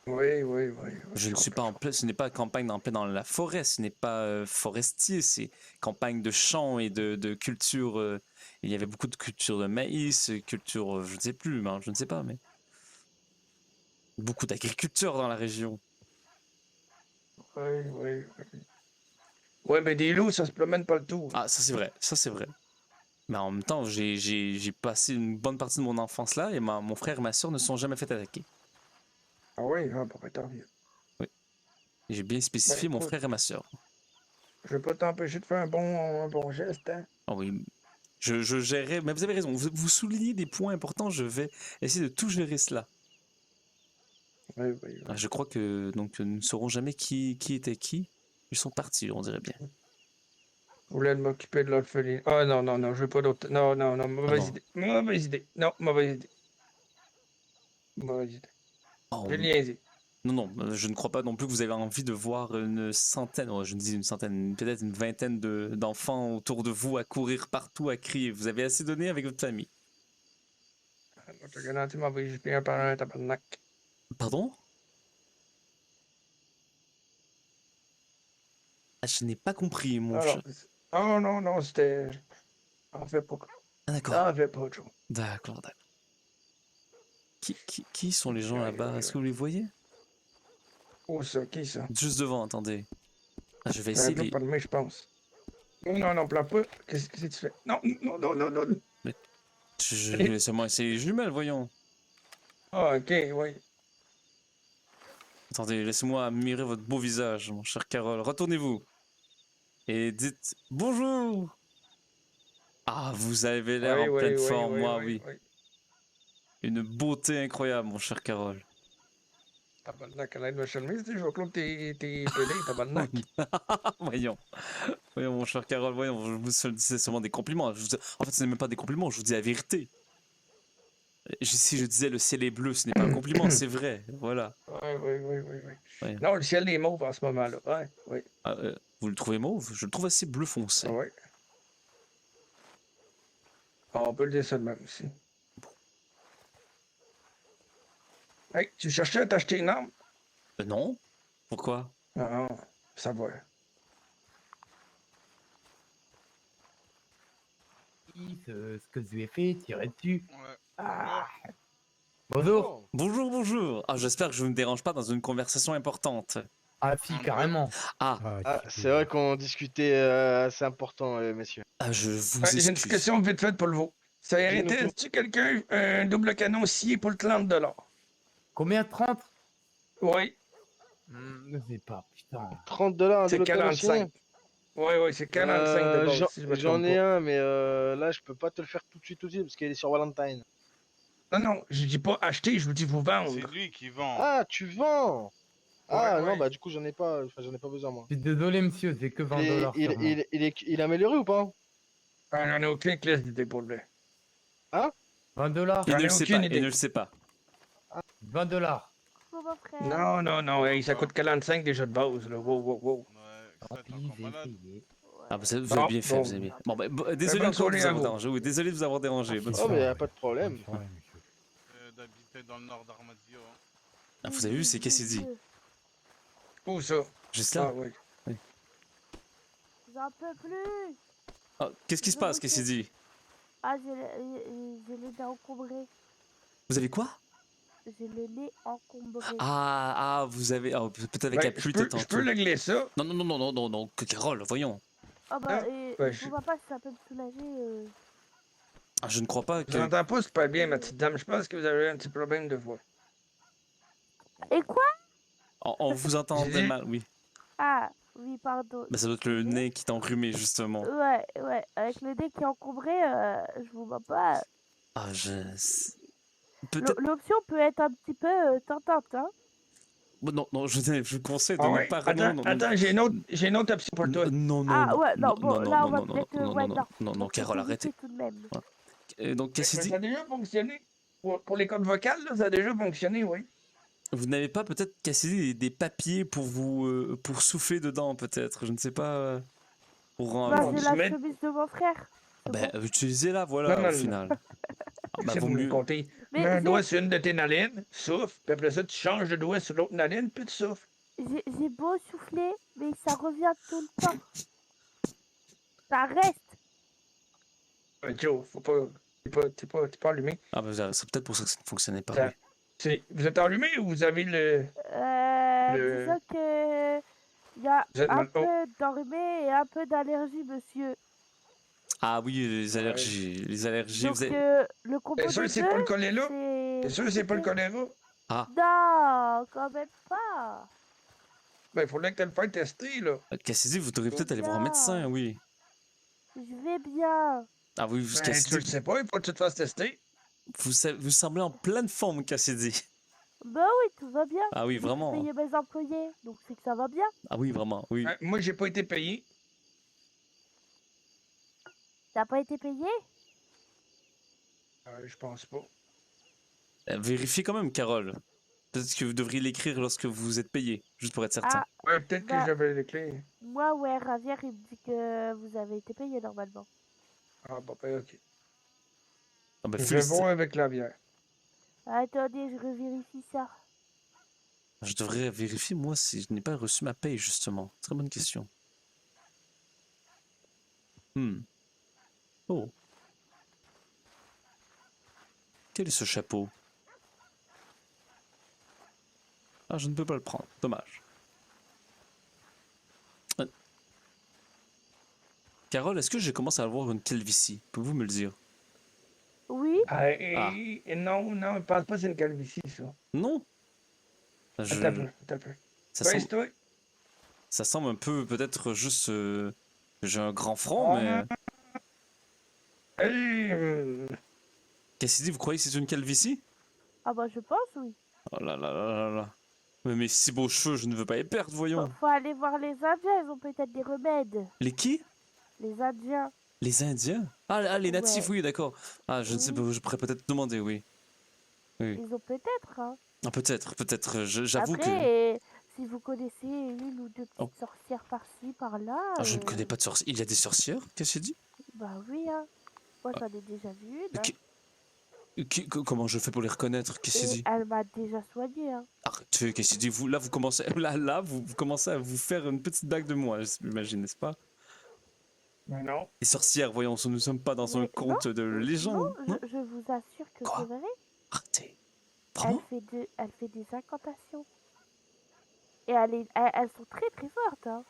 Oui, oui, oui. Je ne suis pas en plein, ce n'est pas campagne en plein dans la forêt, ce n'est pas forestier, c'est campagne de champs et de culture. Il y avait beaucoup de culture de maïs, culture, je ne sais plus, mais je ne sais pas, mais beaucoup d'agriculture dans la région. Oui, oui, oui. Oui, mais des loups, ça se promène pas le tour. Ah, ça c'est vrai. Mais en même temps, j'ai passé une bonne partie de mon enfance là et mon frère et ma soeur ne se sont jamais fait attaquer. Ah oui, ah, bon, ben, tant mieux. Oui. J'ai bien Ben, spécifié mon écoute, frère et ma soeur. je vais pas t'empêcher de faire un bon geste, hein. Ah oui, je gérerai, mais vous avez raison, vous soulignez des points importants, je vais essayer de tout gérer cela. Oui, oui, Ah, oui. je crois que donc nous ne saurons jamais qui était qui. Ils sont partis, on dirait bien. Je voulais m'occuper de l'orpheline. Ah non, non, non, je veux pas d'autre. Non, non, non, Ah mauvaise non. idée. Mauvaise idée. Non, mauvaise idée. Mauvaise idée. Oh, J'ai rien dit. non, non, je ne crois pas non plus que vous avez envie de voir une centaine, oh, je dis une centaine, peut-être une vingtaine d'enfants autour de vous à courir partout, à crier. Vous avez assez donné avec votre famille. Je te garantis, m'envoyer juste un par un, tabarnak. Pardon? Ah, je n'ai pas compris, mon Alors, chat. oh non, non, c'était. En fait pas. Ah, d'accord. En fait pas, Joe. D'accord, d'accord. Qui sont les gens Oui, là-bas? oui, Est-ce oui. que vous les voyez? Oh, ça, qui ça? Juste devant, attendez. Ah, je vais Un essayer de plan les... par demain, je pense. Non, non, non, plan pas. Qu'est-ce que tu fais? Non, non, non, non, non. Mais je vais seulement essayer les jumelles, voyons. Ah, ok, oui. Attendez, laissez-moi admirer votre beau visage, mon cher Carole. Retournez-vous et dites bonjour. Ah, vous avez l'air Oui, en oui, pleine oui, forme, oui, moi, oui, oui. oui. Une beauté incroyable, mon cher Carole. Tabarnak, à l'aide de me calmer, je vais clore tes PD, tabarnak. Voyons, voyons, mon cher Carole, voyons, je vous disais seulement des compliments. En fait, ce n'est même pas des compliments, je vous dis la vérité. Si je disais le ciel est bleu, ce n'est pas un compliment, c'est vrai, voilà. Oui, oui, oui, oui, oui. Ouais. Non, le ciel est mauve en ce moment-là. Oui, oui, Ah, vous le trouvez mauve? Je le trouve assez bleu foncé. oui. On peut le dire ça de même aussi. Hey, tu cherchais à t'acheter une arme? Non? Pourquoi? Ah, ça va. Ce que je lui ai fait, tirer dessus. Ouais. Ah. Bonjour. Oh, Bonjour, bonjour. Ah, j'espère que je ne me dérange pas dans une conversation importante. Ah si, carrément. Ah, Ah, c'est vrai qu'on discutait assez important, messieurs. je vous J'ai une petite excuse. question vite faite pour le veau. Ça Dis-nous arrêtait, tout. tu quelqu'un un double canon scié pour le 30$? Combien? 30? Oui, Je sais pas, putain. 30 $, un c'est double canon scié. 45. Oui, oui, c'est 45 de base, si je me J'en trompe ai pas. un, mais là, je peux pas te le faire tout de suite, parce qu'il est sur Valentine. Non, non, je dis pas acheter, je vous dis vous C'est vendre. lui qui vend. Ah, tu vends? Ah, Ouais, non, ouais. bah du coup, j'en ai pas besoin, moi. Je suis désolé, monsieur, c'est que 20 Il est, dollars il, sur moi. il est amélioré ou pas? J'en ai aucune classe d'idée pour le. 20 dollars. Il J'en ne ai le sait aucune pas, idée. il ne le sait pas. 20 dollars. Pour mon frère. Non, non, non, hey, ça Bon. coûte 45 déjà de base, là. Wow, wow, wow. Ouais, ça Tant t'es pis, encore j'ai malade. essayé. Ah, vous avez Bon, bien fait, bon. vous avez bien. Bon, désolé bonne encore de soirée vous à avoir vous. dérangé. Oui, désolé de vous avoir dérangé. Bonne Oh, soirée. mais y a pas de problème. D'habiter dans le nord d'Armadio. Hein. Ah, vous avez vu, c'est qu'est-ce qu'il dit? Où ça? Juste Ah, là. oui. J'en peux plus. Ah, qu'est-ce qui se passe? Qu'est-ce qu'il dit? Ah, j'ai le nez encombré. Vous avez quoi? J'ai le nez encombré. Ah, vous avez. Ah, peut-être avec la Ben, je pluie de peux tantôt. régler ça. Non, non, non, non, non, non, non, que Carole, voyons. Ah bah, Ah, et ben, je vois pas si ça peut me soulager. Ah, je ne crois pas Je que. n'entends pas super bien, ma petite dame. Je pense que vous avez un petit problème de voix. Et quoi? On vous entendait J'ai dit- mal, oui. Ah, oui, pardon. Mais ça doit être le nez qui est enrhumé, justement. Ouais, ouais, avec le nez qui est encombré, je vous vois pas. Ah, peut-être. L'option peut être un petit peu tentante, hein. Bon, non, non, je vous conseille de Ah ne ouais? pas. Attends, non, attends, j'ai une autre option pour toi. non, non, Ah non, ouais, non, bon, là on va non, peut-être non, ouais, non, non, non, non, pour Carole, sécurité arrêtez. tout de même. Donc, qu'est-ce Mais qu'il ça a dit? déjà fonctionné. Pour les codes vocales, là, ça a déjà fonctionné, oui. Vous n'avez pas peut-être cassé des papiers pour vous pour souffler dedans peut-être, je ne sais pas. Pour Bah, bon, j'ai tu la mets- chemise de mon frère. C'est bah, bon. utilisez-la, voilà, Non, au non, non. final. Ah, bah, C'est vaut vous me mieux. comptez. Mais Mets un j'ai- doigt sur une de tes narines, souffle, puis après ça, tu changes de doigt sur l'autre narine, puis tu souffles. J'ai beau souffler, mais ça revient tout le temps. Ça reste. Joe, faut pas. T'es pas allumé. Ah, bah, c'est peut-être pour ça que ça ne fonctionnait pas, Ça- oui. Vous êtes allumé ou vous avez le. Disons que il y a Vous êtes un mal. Oh, peu d'enrhumé et un peu d'allergie, monsieur. Ah oui, les Ouais. allergies. Les allergies, Donc vous avez... le combo t'es sûr des que c'est deux, pas le choléra? c'est... T'es sûr que c'est pas le choléra? Non, quand même pas. Ben, il faudrait que tu le fasses tester, là. Cassidy, vous devriez C'est peut-être aller voir un bien. médecin, oui. Je vais bien. Ah oui, Ben, tu Cassidy, le sais pas, il faut que tu te fasses tester. vous semblez en pleine forme, Cassidy. Bah oui, tout va bien. Ah oui, J'ai vraiment. payé mes employés, donc c'est que ça va bien. Ah oui, vraiment, oui. Moi, j'ai pas été payé. T'as pas été payé? Je pense pas. Vérifiez quand même, Carole. Peut-être que vous devriez l'écrire lorsque vous êtes payé, juste pour être certain. Ah, Ouais, peut-être Bah. que j'avais les clés. moi, ouais, Ravière, il me dit que vous avez été payé normalement. Ah, bon, ben, ok. Ah bah, Je vais félicitations. voir avec la bière. Attendez, je revérifie ça. Je devrais vérifier, moi, si je n'ai pas reçu ma paye, justement. Très bonne question. Oh. Quel est ce chapeau? Ah, je ne peux pas le prendre. Dommage. Carole, est-ce que je commence à avoir une calvitie? Pouvez-vous me le dire? Oui, Non, non, je pense pas que c'est une calvitie, ça. Non? Attends un peu, attends un peu. Ça semble, Baisse-toi. ça semble un peu peut-être juste que j'ai un grand front, mais... Hey, Cassidy, vous croyez que c'est une calvitie? ah bah je pense, oui. Oh là là là là là. Mais mes si beaux cheveux, je ne veux pas les perdre, voyons. Faut aller voir les Indiens, ils ont peut-être des remèdes. Les qui? Les Indiens. Les Indiens? Les natifs, Ouais. oui, d'accord. Ah, je ne sais pas, je pourrais peut-être demander, oui. Oui. Ils ont peut-être, hein. Ah, peut-être. J'avoue que... Après, si vous connaissez une ou deux petites Oh. sorcières par-ci, par-là... Ah, je ne connais pas de sorcières. Il y a des sorcières, Cassidy? Bah oui, hein. Moi, j'en ai déjà vu une, hein. Comment je fais pour les reconnaître, Et Cassidy? elle m'a déjà soignée, hein. Arrêtez, Cassidy, vous commencez... Là, vous commencez à vous faire une petite blague de moi, j'imagine, n'est-ce pas? non. Les sorcières, voyons, nous ne sommes pas dans un Mais conte de légende. Non, je vous assure que Quoi? c'est vrai. Arrêtez. Elle Vraiment? fait des incantations. Et elles sont très très fortes, hein.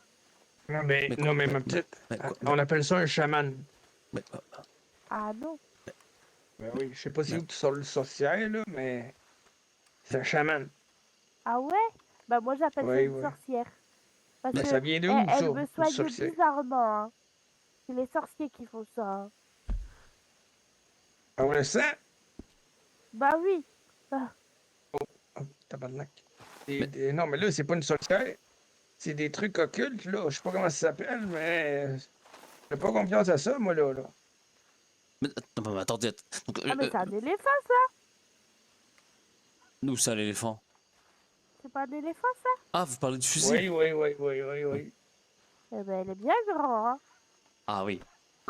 Non, mais, Mais quoi? non, mais ma petite, Mais quoi? on appelle ça un chaman. Mais, Ah non. Ben oui, je sais pas si où tu sors le sorcière, là, mais c'est un chaman. Ah ouais? Bah moi j'appelle ça Oui, une oui. sorcière. Parce Mais que ça vient de où, elle, ça, elle me une soigne sorcière? bizarrement, hein. C'est les sorciers qui font ça, hein. On le sent? Bah oui. Oh, tabarnak. Non, mais là, c'est pas une sorcière. C'est des trucs occultes, là. Je sais pas comment ça s'appelle, mais... J'ai pas confiance à ça, moi, là. mais attendez. Donc, Ah mais c'est un éléphant ça? nous, ça, l'éléphant. C'est pas un éléphant ça? Ah, vous parlez de fusil? Oui. Eh ben elle est bien grande, hein. Ah oui.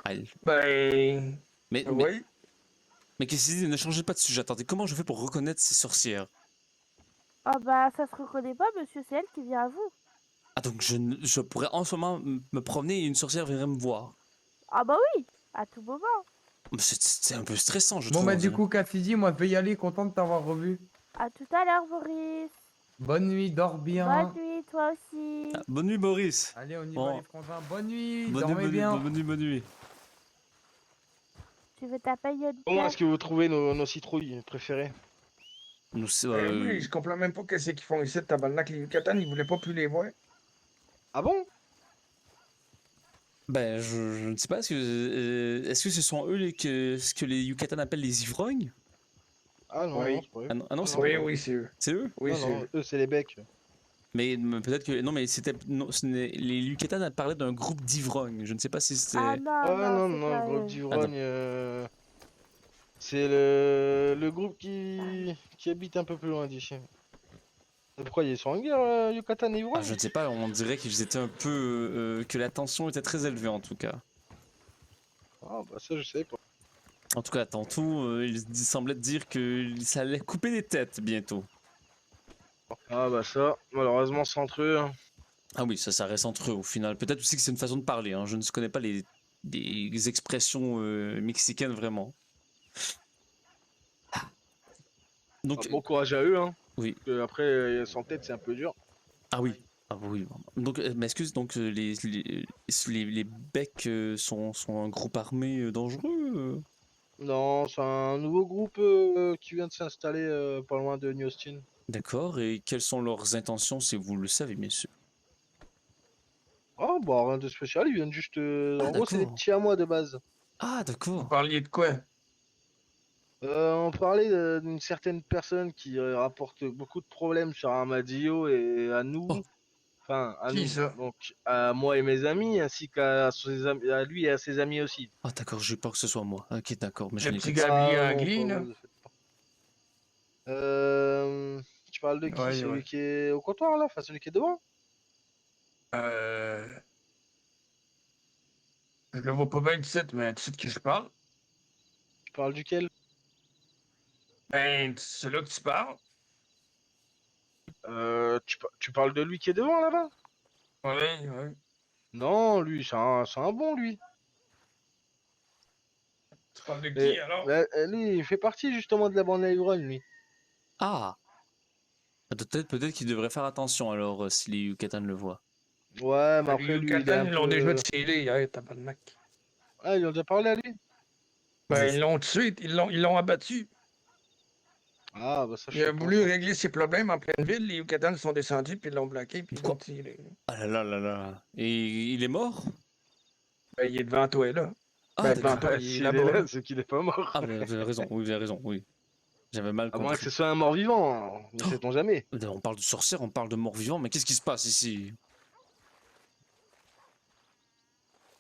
Ah, Ben... mais Oui. Cassidy, ne changez pas de sujet. Attendez, comment je fais pour reconnaître ces sorcières? Ah bah ça se reconnaît pas monsieur, c'est elle qui vient à vous. Ah, donc je pourrais en ce moment me promener et une sorcière viendrait me voir. Ah bah oui, à tout moment. Mais c'est un peu stressant, je Bon, trouve. bah, on du dirait. coup, Cassidy, moi, je vais y aller, content de t'avoir revu. À tout à l'heure Boris. Bonne nuit, dors bien. Bonne nuit toi aussi. Ah, bonne nuit, Boris. Allez, on y Bon. va, les frangins. Bonne nuit, Bonne dormez nuit, bien. bonne nuit. Tu veux ta paillette Comment est-ce que vous trouvez nos citrouilles préférées? Nous, c'est, Oui, je comprends même pas qu'est-ce qu'ils font ici, tabarnak. Les Yucatan, ils voulaient pas plus les voir. Ah bon? ben, je ne sais pas. Est-ce que ce sont eux ce que les Yucatan appellent les ivrognes? Ah non, Oui. non, c'est pas eux. Ah non, c'est Oui, pas eux. oui, c'est eux. C'est eux? Oui, non, c'est non, eux. eux, c'est les becs. Mais peut-être que... Non, mais c'était... Non, les Yucatan parlaient d'un groupe d'ivrognes. Je ne sais pas si c'était... Ah non, Ah non, non, c'est non, pas le groupe eux. d'ivrogne, c'est le groupe qui habite un peu plus loin d'ici. Pourquoi ils sont en guerre, Yucatan et Ah, Ivrogne? je ne sais pas, on dirait qu'ils étaient un peu. Que la tension était très élevée en tout cas. Ah, bah ça, je sais pas. En tout cas, tantôt, il semblait dire que ça allait couper des têtes bientôt. Ah, bah ça, malheureusement, c'est entre eux. Hein. Ah oui, ça reste entre eux au final. Peut-être aussi que c'est une façon de parler, hein. Je ne connais pas les expressions mexicaines vraiment. Donc, Bon courage à eux, hein. oui. Parce que après, sans tête, c'est un peu dur. Ah oui. Ah oui. Donc, mais excuse, donc les becs sont un groupe armé dangereux? Non, c'est un nouveau groupe qui vient de s'installer pas loin de New Austin. D'accord. Et quelles sont leurs intentions si vous le savez, bien sûr? Oh, bah rien de spécial, ils viennent juste. Ah En gros, c'est des d'accord. petits à moi de base. Ah Vous d'accord. parliez de quoi? On parlait d'une certaine personne qui rapporte beaucoup de problèmes sur Armadillo et à Oh. nous. Enfin, à Qui nous. ça? Donc, à moi et mes amis, ainsi qu'à ses amis, à lui et à ses amis aussi. Ah d'accord, j'ai peur que ce soit moi. Ok, d'accord, mais je Le n'ai pas petit dit. Gabriel Ah non, Anglais, pas là? vous. Tu parles de qui? Ouais, Celui ouais. qui est au comptoir là? Enfin, celui qui est devant? Euh, je le vois pas bien du site, mais tu sais de qui je parle? Tu parles duquel? Ben, c'est là que tu parles? Tu parles de lui qui est devant là-bas? Ouais, ouais. Non, lui, c'est un bon lui. Tu parles de Mais, qui, alors? lui, il fait partie justement de la bande Ivrogne, lui. Ah, peut-être qu'il devrait faire attention alors si les Yucatan le voient. Ouais, mais Les après, lui, il est Yucatan, un ils l'ont déjà peu. tiré hier, tabarnak. Ah, ils ont déjà parlé à lui? Ben, Je- ils l'ont tué, ils l'ont abattu. Ah, bah ça, je Il a sais pas voulu ça. régler ses problèmes en pleine ville, les Yucatans sont descendus, puis ils l'ont bloqué, puis ils l'ont Quoi? tiré. Ah là là là là. Et il est mort? Ben, il est devant toi, là. Ah Ben, devant d'accord. toi, Bah, il est s'il est là-bas, là, là. c'est qu'il est pas mort. Ah mais vous avez raison, oui, vous avez raison, oui. J'avais mal À moins que compris. ce soit un mort-vivant, hein. Ne Oh, sait-on jamais. on parle de sorcière, on parle de mort-vivant, mais qu'est-ce qui se passe ici?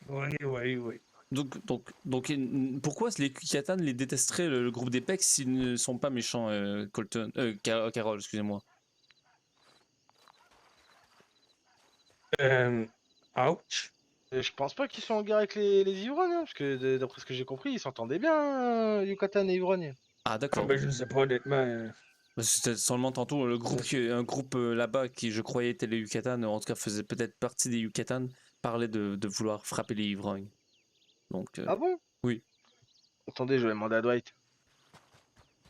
Oui, oui, oui. Pourquoi les Yucatan les détesteraient le groupe d'Apex s'ils ne sont pas méchants, Colton, Carol, excusez-moi. Euh, ouch. Et je pense pas qu'ils soient en guerre avec les ivrognes, hein, parce que d'après ce que j'ai compris, ils s'entendaient bien, Yucatan et ivrognes. Ah Ah, d'accord. ben, je sais pas, honnêtement. C'était seulement tantôt le groupe un groupe là-bas qui je croyais était les Yucatan, en tout cas faisait peut-être partie des Yucatan, parlait de vouloir frapper les ivrognes. Donc Ah bon? oui, Attendez, je vais demander à Dwight.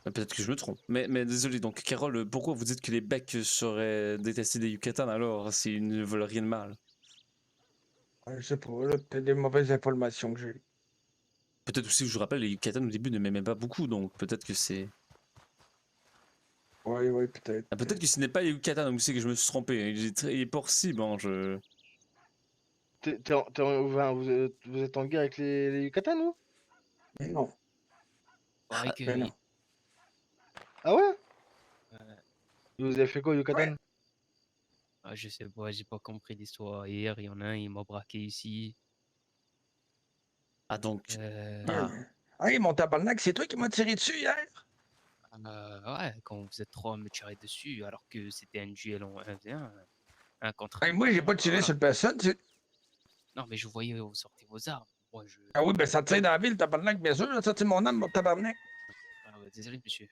peut-être que je me trompe. Mais désolé, donc Carole, pourquoi vous dites que les Becs seraient détestés des Yucatan alors s'ils ne veulent rien de mal? Je sais pas, là, peut-être des mauvaises informations que j'ai. Peut-être aussi, je vous rappelle, les Yucatan au début ne m'aimaient pas beaucoup, donc peut-être que c'est. Oui, oui, peut-être. Ah, peut-être que ce n'est pas les Yucatan, donc c'est que je me suis trompé. Il est pas possible, hein, je. Vous êtes en guerre avec les Yucatan, vous? Mais non, Pareil que mais non. oui. Ah ouais? Euh, Vous avez fait quoi, Ouais. Yucatan? je sais pas, j'ai pas compris l'histoire. Hier, il y en a un, il m'a braqué ici. Ah, donc. Euh, Yeah, Ah, yeah. Hey, mon tabarnak, c'est toi qui m'as tiré dessus hier? ouais, quand vous êtes trois à me tirer dessus, alors que c'était un duel en 1v1, un contre Hey, un. moi, j'ai pas tiré Voilà. sur personne. Non, mais je voyais vous sortir vos armes. Moi, je. Ah oui, ben ça tire dans la ville, tabarnak, bien sûr. Ça tire mon âme, mon tabarnak. Ah ouais, désolé, monsieur.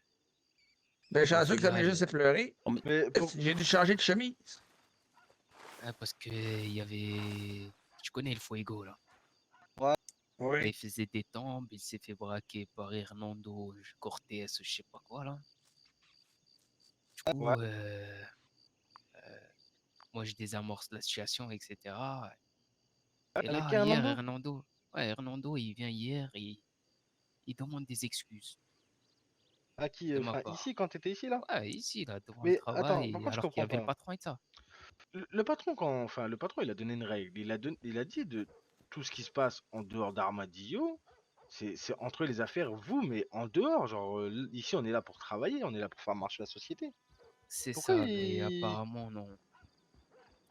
Ben, Au chanceux que ça m'ait final, juste effleuré. Mais pour... J'ai dû changer de chemise. parce que il y avait. Tu connais le Fuego, là. Oui. Il faisait des tombes, il s'est fait braquer par Hernando Cortés, je sais pas quoi, là. Du coup, moi, je désamorce la situation, etc. Et avec là, hier, Hernando? Hernando, il vient hier et il demande des excuses À qui? de ma Enfin, part. ici, quand t'étais ici, là? Ouais, ici, là, devant le Mais attends, par travail, contre, je alors qu'il y comprends avait le pas. patron et ça. Le patron, enfin, le patron, il a donné une règle. Il a dit de tout ce qui se passe en dehors d'Armadillo, c'est entre les affaires, vous, mais en dehors. Genre, ici, on est là pour travailler, on est là pour faire marcher la société. C'est Pourquoi ça, mais il... apparemment, non.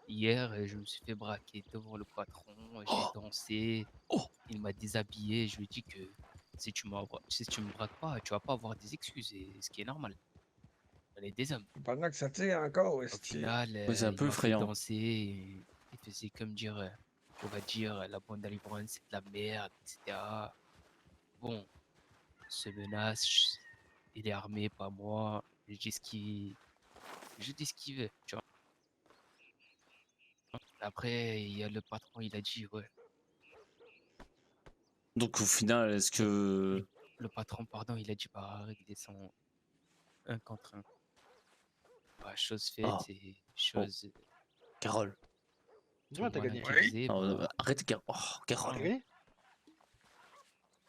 Hier, je me suis fait braquer devant le patron, j'ai oh, dansé, oh, il m'a déshabillé, je lui ai dit que si tu me braques pas, tu vas pas avoir des excuses, et ce qui est normal. on est des hommes. Pendant que ça tire encore, Au esti. final, Ouais, c'est un il peu m'a fait effrayant. danser et il faisait comme dire, on va dire, la bande d'Alibrand, c'est de la merde, etc. Bon, se menace, il est armé, pas moi. Je dis ce qu'il veut, tu vois. Après, il y a le patron, il a dit, ouais, Donc au final, est-ce que... le patron, pardon, il a dit, bah, régler son un contre un. Bah, chose faite, Oh, c'est chose, Carole. tout Dis-moi, le t'as monde a gagné. Oui. divisé, Non, bah, arrêtez, Carole. Oh, Carole. T'as voilà. gagné?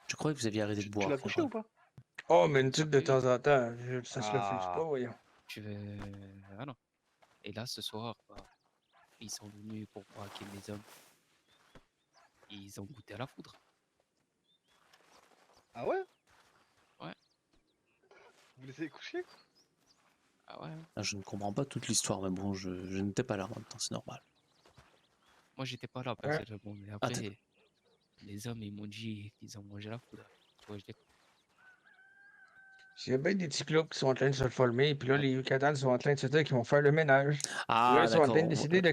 Je croyais que vous aviez arrêté de Tu boire, l'as couché ou Carole. pas? Oh, mais une Un petite de peu, temps en temps, ça se refuse pas, Ah. voyons. tu veux, ah non. Et là, ce soir, bah, ils sont venus pour braquer mes hommes. Ils ont goûté à la foudre. Ah ouais? Ouais. Vous les avez couchés? Ah ouais. Ah, je ne comprends pas toute l'histoire, mais bon, je n'étais pas là en même temps, c'est normal. Moi, j'étais pas là, Hein? personnellement, mais Ah, t'es- après, les hommes, ils m'ont dit qu'ils ont mangé la foudre. Tu vois, je dis, Il y a bien des petits clous qui sont en train de se former, puis là, les Yucatans sont en train de se dire qu'ils vont faire le ménage. Puis là, Ah, ils sont en train de d'accord. décider de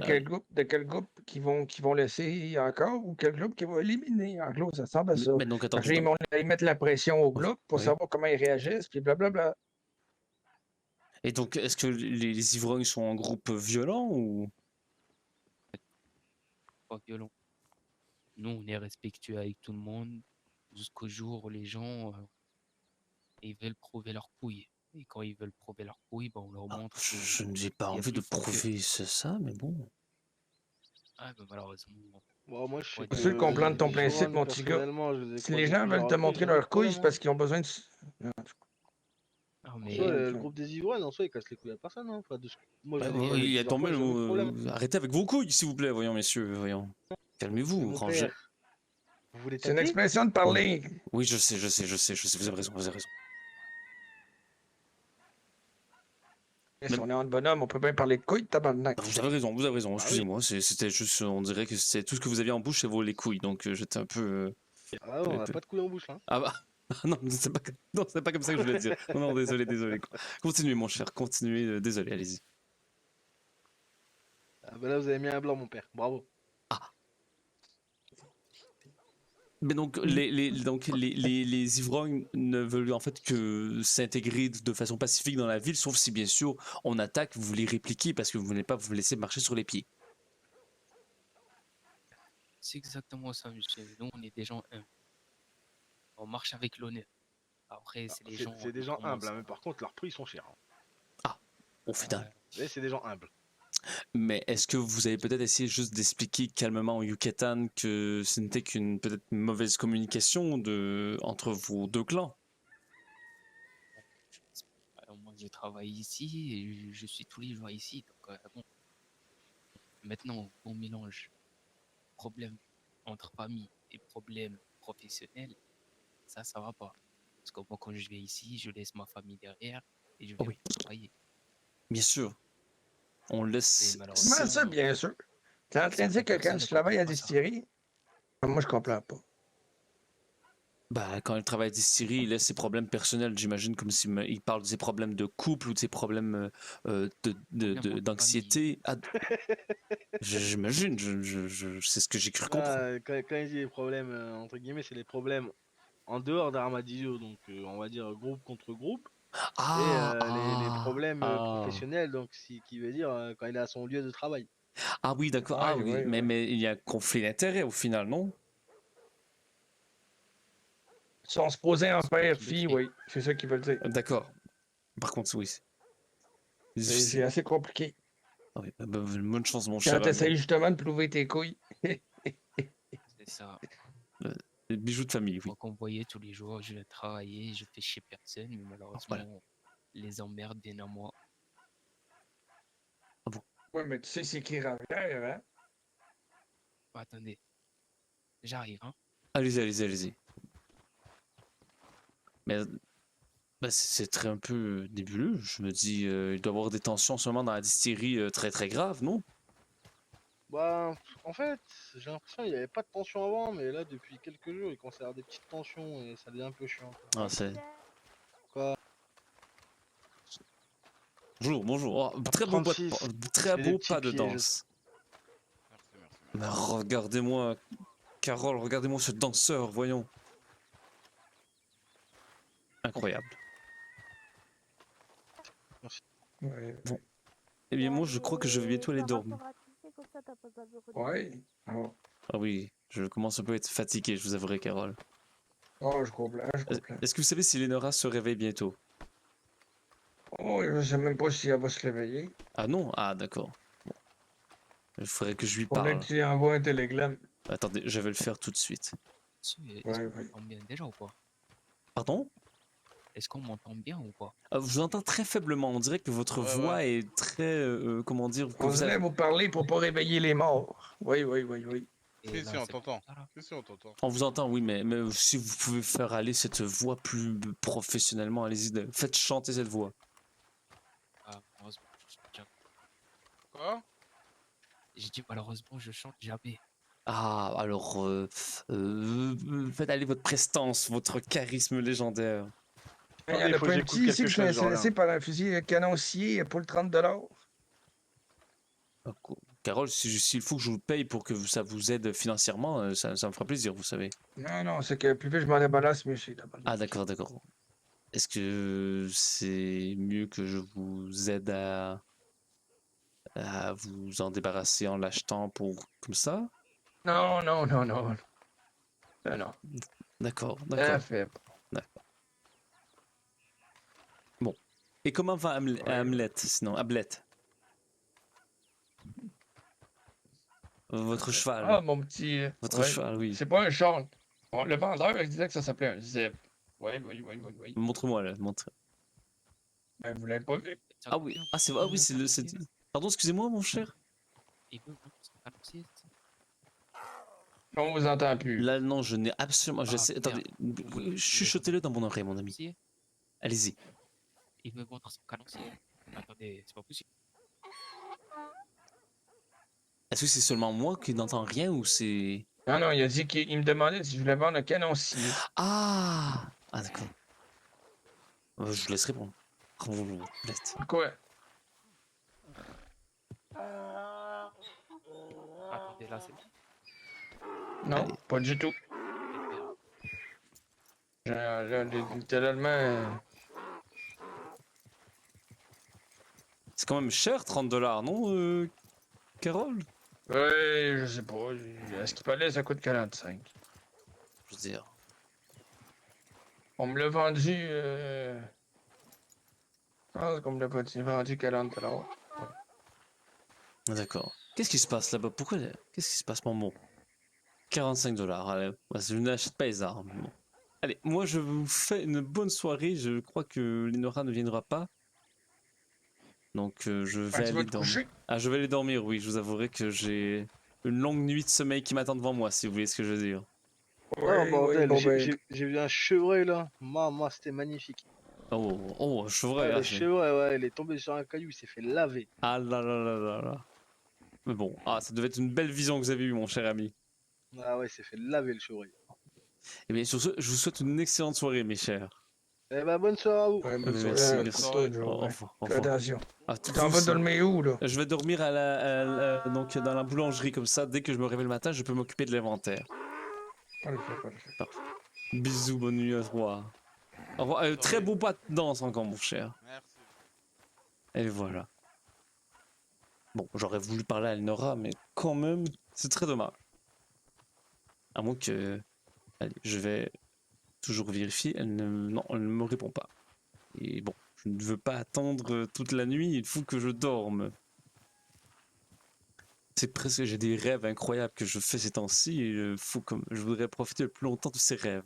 quel groupe qu'ils vont laisser encore ou quel groupe qu'ils vont éliminer. En gros, ça ressemble à ça. Mais donc, attends, Fait que là, attends. ils mettent la pression au Oui, groupe pour oui. savoir comment ils réagissent, puis blablabla. Et donc, est-ce que les ivrognes sont en groupe violent ou... pas violent. Nous, on est respectueux avec tout le monde jusqu'au jour où les gens, ils veulent prouver leur couille. Et quand ils veulent prouver leur couille, ben, on leur Ah, montre je qu'il n'ai pas y a envie de plus fort qu'eux. prouver ça, mais bon. Ah, ben, malheureusement, Bon, moi, je sais ouais, que Ceux qui comprennent ton les principe, ivrognes, mon petit gars. personnellement, je les ai Si les croisés gens veulent plusieurs te reprises, montrer jamais de leur couille, problème, c'est hein. parce qu'ils ont besoin de. ah, En mais soi, le Ok. groupe des ivrognes, en soi, ils cassent les couilles à personne, hein. Enfin, moi, je Bah, les ai croisés il y a plusieurs tombé fois, le jamais de mot. problème. Arrêtez avec vos couilles, s'il vous plaît, voyons, messieurs, voyons. Mais Calmez-vous, mon rangez. père, vous voulez C'est une taper? expression de parler. Oui, je sais, vous avez raison, vous avez raison. Si Même- on est en bonhomme, on peut bien parler de couilles, tabarnak. Vous avez raison, Bah oui. excusez-moi, c'était juste, on dirait que c'est tout ce que vous aviez en bouche, c'est les couilles, donc j'étais un peu... Ah ouais, on a pas de couilles en bouche, là. Ah bah, non, c'est pas comme ça que je voulais dire. Non, non, désolé. Continuez, mon cher, continuez, désolé, allez-y. Ah bah là, vous avez mis un blanc, mon père. Bravo. Mais donc, les ivrognes ne veulent en fait que s'intégrer de façon pacifique dans la ville, sauf si bien sûr on attaque, vous les répliquez parce que vous ne voulez pas vous laisser marcher sur les pieds. c'est exactement ça, monsieur. Nous, on est des gens humbles. On marche avec l'honneur. Après, Ah, c'est les gens c'est des qui gens humbles, commencent hein, mais par contre, leurs prix, ils sont chers, hein. Au final. Vous savez, c'est des gens humbles. Mais est-ce que vous avez peut-être essayé juste d'expliquer calmement au Yucatan que ce n'était qu'une peut-être mauvaise communication entre vos deux clans? Alors, moi, je travaille ici et je suis tous les jours ici. Donc, bon. Maintenant, on mélange problèmes entre famille et problèmes professionnels. Ça va pas. Parce que moi, quand je vais ici, je laisse ma famille derrière et je Oh viens oui, pour travailler. bien sûr. On laisse... Mais Comment ça, malheureusement, bien sûr? T'es en train de dire certaines que quand personnes tu ne travailles à comprennent pas ça. distillerie, moi, je comprends pas. Bah, quand il travaille à distillerie, il laisse ses problèmes personnels, j'imagine, comme il parle de ses problèmes de couple ou de ses problèmes Problèmes entre familles. d'anxiété. Ah, j'imagine, c'est ce que j'ai cru comprendre. Là, quand il dit les problèmes, entre guillemets, c'est les problèmes en dehors d'Armadillo, donc on va dire groupe contre groupe. Et les problèmes professionnels, donc qui veut dire quand il est à son lieu de travail. Ah oui, d'accord. Ah Ouais, oui, ouais, mais, ouais. mais il y a un conflit d'intérêts au final, non? Ils sont supposés en C'est toi père, qui fille, l'écris. oui. C'est ça qu'ils veulent dire. D'accord. Par contre, oui. C'est C'est difficile. assez compliqué. Ah oui, bonne chance, mon Quand cher tu essaies ami. justement de prouver tes couilles. C'est ça. Les bijoux de famille, oui. Moi, qu'on voyait tous les jours, je vais travailler, je fais chez personne, mais malheureusement, les emmerdes viennent à moi. Ouais, mais tu sais, c'est qui Ravière, hein? Attendez, j'arrive, hein. Allez-y. Mais bah, c'est très un peu nébuleux. Je me dis, il doit y avoir des tensions en ce moment dans la distillerie très très graves, non? Bah, en fait, j'ai l'impression qu'il n'y avait pas de tension avant, mais là, depuis quelques jours, il commence à y avoir des petites tensions et ça devient un peu chiant, quoi. Ah, c'est... Quoi? Bonjour, bonjour. Oh, très beau, 36, très je fais des beau petits pas de pieds, danse. Merci, merci. Mais regardez-moi, Carole, regardez-moi ce danseur, voyons. Incroyable. Ouais. Bon. Eh bien, moi, je crois que je vais bientôt aller dormir. Comme ça, t'as pas besoin de redescendre. Ouais. Oh, Ah oui, je commence un peu à être fatigué, je vous avouerai, Carole. oh, je comprends, je Est- comprends. Est-ce que vous savez si Lenora se réveille bientôt? Oh, je sais même pas si elle va se réveiller. Ah non? Ah, d'accord. Bon. Il faudrait que je lui Faudrait parle. que tu lui envoies un télégramme. Attendez, je vais le faire tout de suite. Est-ce Ouais, qu'on ouais. m'entend bien déjà ou pas? Pardon? Est-ce qu'on m'entend bien ou pas? Je vous entends très faiblement. On dirait que votre Ouais, voix ouais. est très... comment dire? que On vous avez- dirait vous parler pour pas réveiller les morts. Oui, oui, oui, oui. Et Si, là, si, on c'est t'entend. ça, là. Si, si, on t'entend. On vous entend, oui, mais si vous pouvez faire aller cette voix plus professionnellement, allez-y, faites chanter cette voix. Ah, malheureusement, je chante jamais. Quoi? J'ai dit malheureusement, je chante jamais. Ah, alors, faites aller votre prestance, votre charisme légendaire. Il y en Attendez, a faut pas que un j'écoute petit ici quelque que je me chose, suis laissé Jordan. par un fusil canoncier pour le 30 $. Ah, Carole, s'il faut que je vous paye pour que ça vous aide financièrement, ça me fera plaisir, vous savez. Non, non, c'est que plus vite je m'en débarrasse, mieux c'est d'abord. Ah, d'accord, d'accord. Est-ce que c'est mieux que je vous aide à vous en débarrasser en l'achetant pour comme ça? Non, non, non, non. Non, non. D'accord, Ah, d'accord. fait. Bon. Et comment va Ouais. Hamlet, sinon? Hamlet? Votre cheval. Ah, mon petit. Votre Ouais. cheval, oui. C'est pas un char. Bon, le vendeur, il disait que ça s'appelait un zip. Oui, oui, oui, oui, oui. Montre-moi là, montre. Ben, vous l'avez pas vu. Ça Ah coûte oui, bien, ah c'est combien ah oui, un c'est le c'est... canoncier? Pardon, excusez-moi mon cher. Il veut vendre son canoncier, c'est ça? On vous entend plus. Là non, je n'ai absolument Ah, j'essaie attendez, merde. Il veut chuchotez-le dans mon oreille mon son ami. canoncier. Allez-y. Il veut vendre son canoncier. Attendez, c'est pas possible. Est-ce que c'est seulement moi qui n'entends rien ou c'est Non, non, il a dit qu'il me demandait si je voulais vendre un canoncier. Ah ah d'accord. Je vous laisse répondre. Laisse. Quoi? Attendez, là, c'est bon. Non, Allez. pas du tout. Et merde. Littéralement. C'est quand même cher 30 $, non Carole? Ouais, je sais pas. Est-ce qu'il fallait, ça coûte 45. Je veux dire. On me l'a vendu. Je pense qu'on me l'a vendu 40 $. D'accord. Qu'est-ce qui se passe là-bas? Qu'est-ce qui se passe mon bon? 45 $. Allez, moi, je n'achète pas les armes. Bon. Allez, moi je vous fais une bonne soirée. Je crois que Lenora ne viendra pas. Donc je vais Ah, tu vas aller te dormir. coucher? Ah, je vais aller dormir, oui. Je vous avouerai que j'ai une longue nuit de sommeil qui m'attend devant moi, si vous voyez ce que je veux dire. Oh bordel, bon, j'ai vu un chevreuil là. Maman, c'était magnifique. Oh, oh, chevreuil. Ouais, Ah, le chevreuil, ouais, il est tombé sur un caillou, il s'est fait laver. ah là là là là là. Mais bon, ah, ça devait être une belle vision que vous avez eue, mon cher ami. Ah ouais, il s'est fait laver le chevreuil. Et bien sur ce, je vous souhaite une excellente soirée, mes chers. Eh ben, bonne soirée à vous. Ouais, Merci, soirée, merci. pour toi, Joe, Au ouais. revoir, au Fais revoir. attention. Ah, tout T'en vous vas aussi. dormir où, là? Je vais dormir donc dans la boulangerie comme ça. Dès que je me réveille le matin, je peux m'occuper de l'inventaire. Parfait. Bisous, bonne nuit à toi. Au revoir. Très beau pas de danse encore, mon cher. Merci. Et voilà. Bon, j'aurais voulu parler à Elnora, mais quand même, c'est très dommage. À moins que... Allez, je vais toujours vérifier. Non, elle ne me répond pas. Et bon, je ne veux pas attendre toute la nuit, il faut que je dorme. C'est presque, j'ai des rêves incroyables que je fais ces temps-ci et je voudrais profiter le plus longtemps de ces rêves.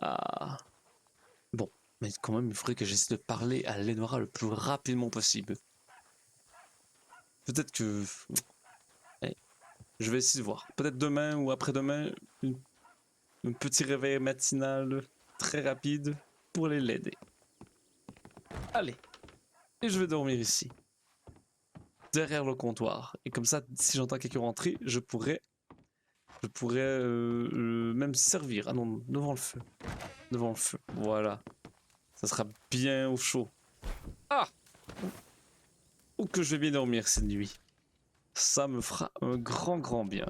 Ah. Bon, mais quand même, il faudrait que j'essaie de parler à Lenora le plus rapidement possible. Peut-être que... Allez, je vais essayer de voir. Peut-être demain ou après-demain, un petit réveil matinal très rapide pour l'aider. Allez, et je vais dormir ici, derrière le comptoir. Et comme ça, si j'entends quelqu'un rentrer, je pourrais même servir. Ah non, devant le feu. Devant le feu, voilà. Ça sera bien au chaud. Ah! Oh, que je vais bien dormir cette nuit. Ça me fera un grand bien.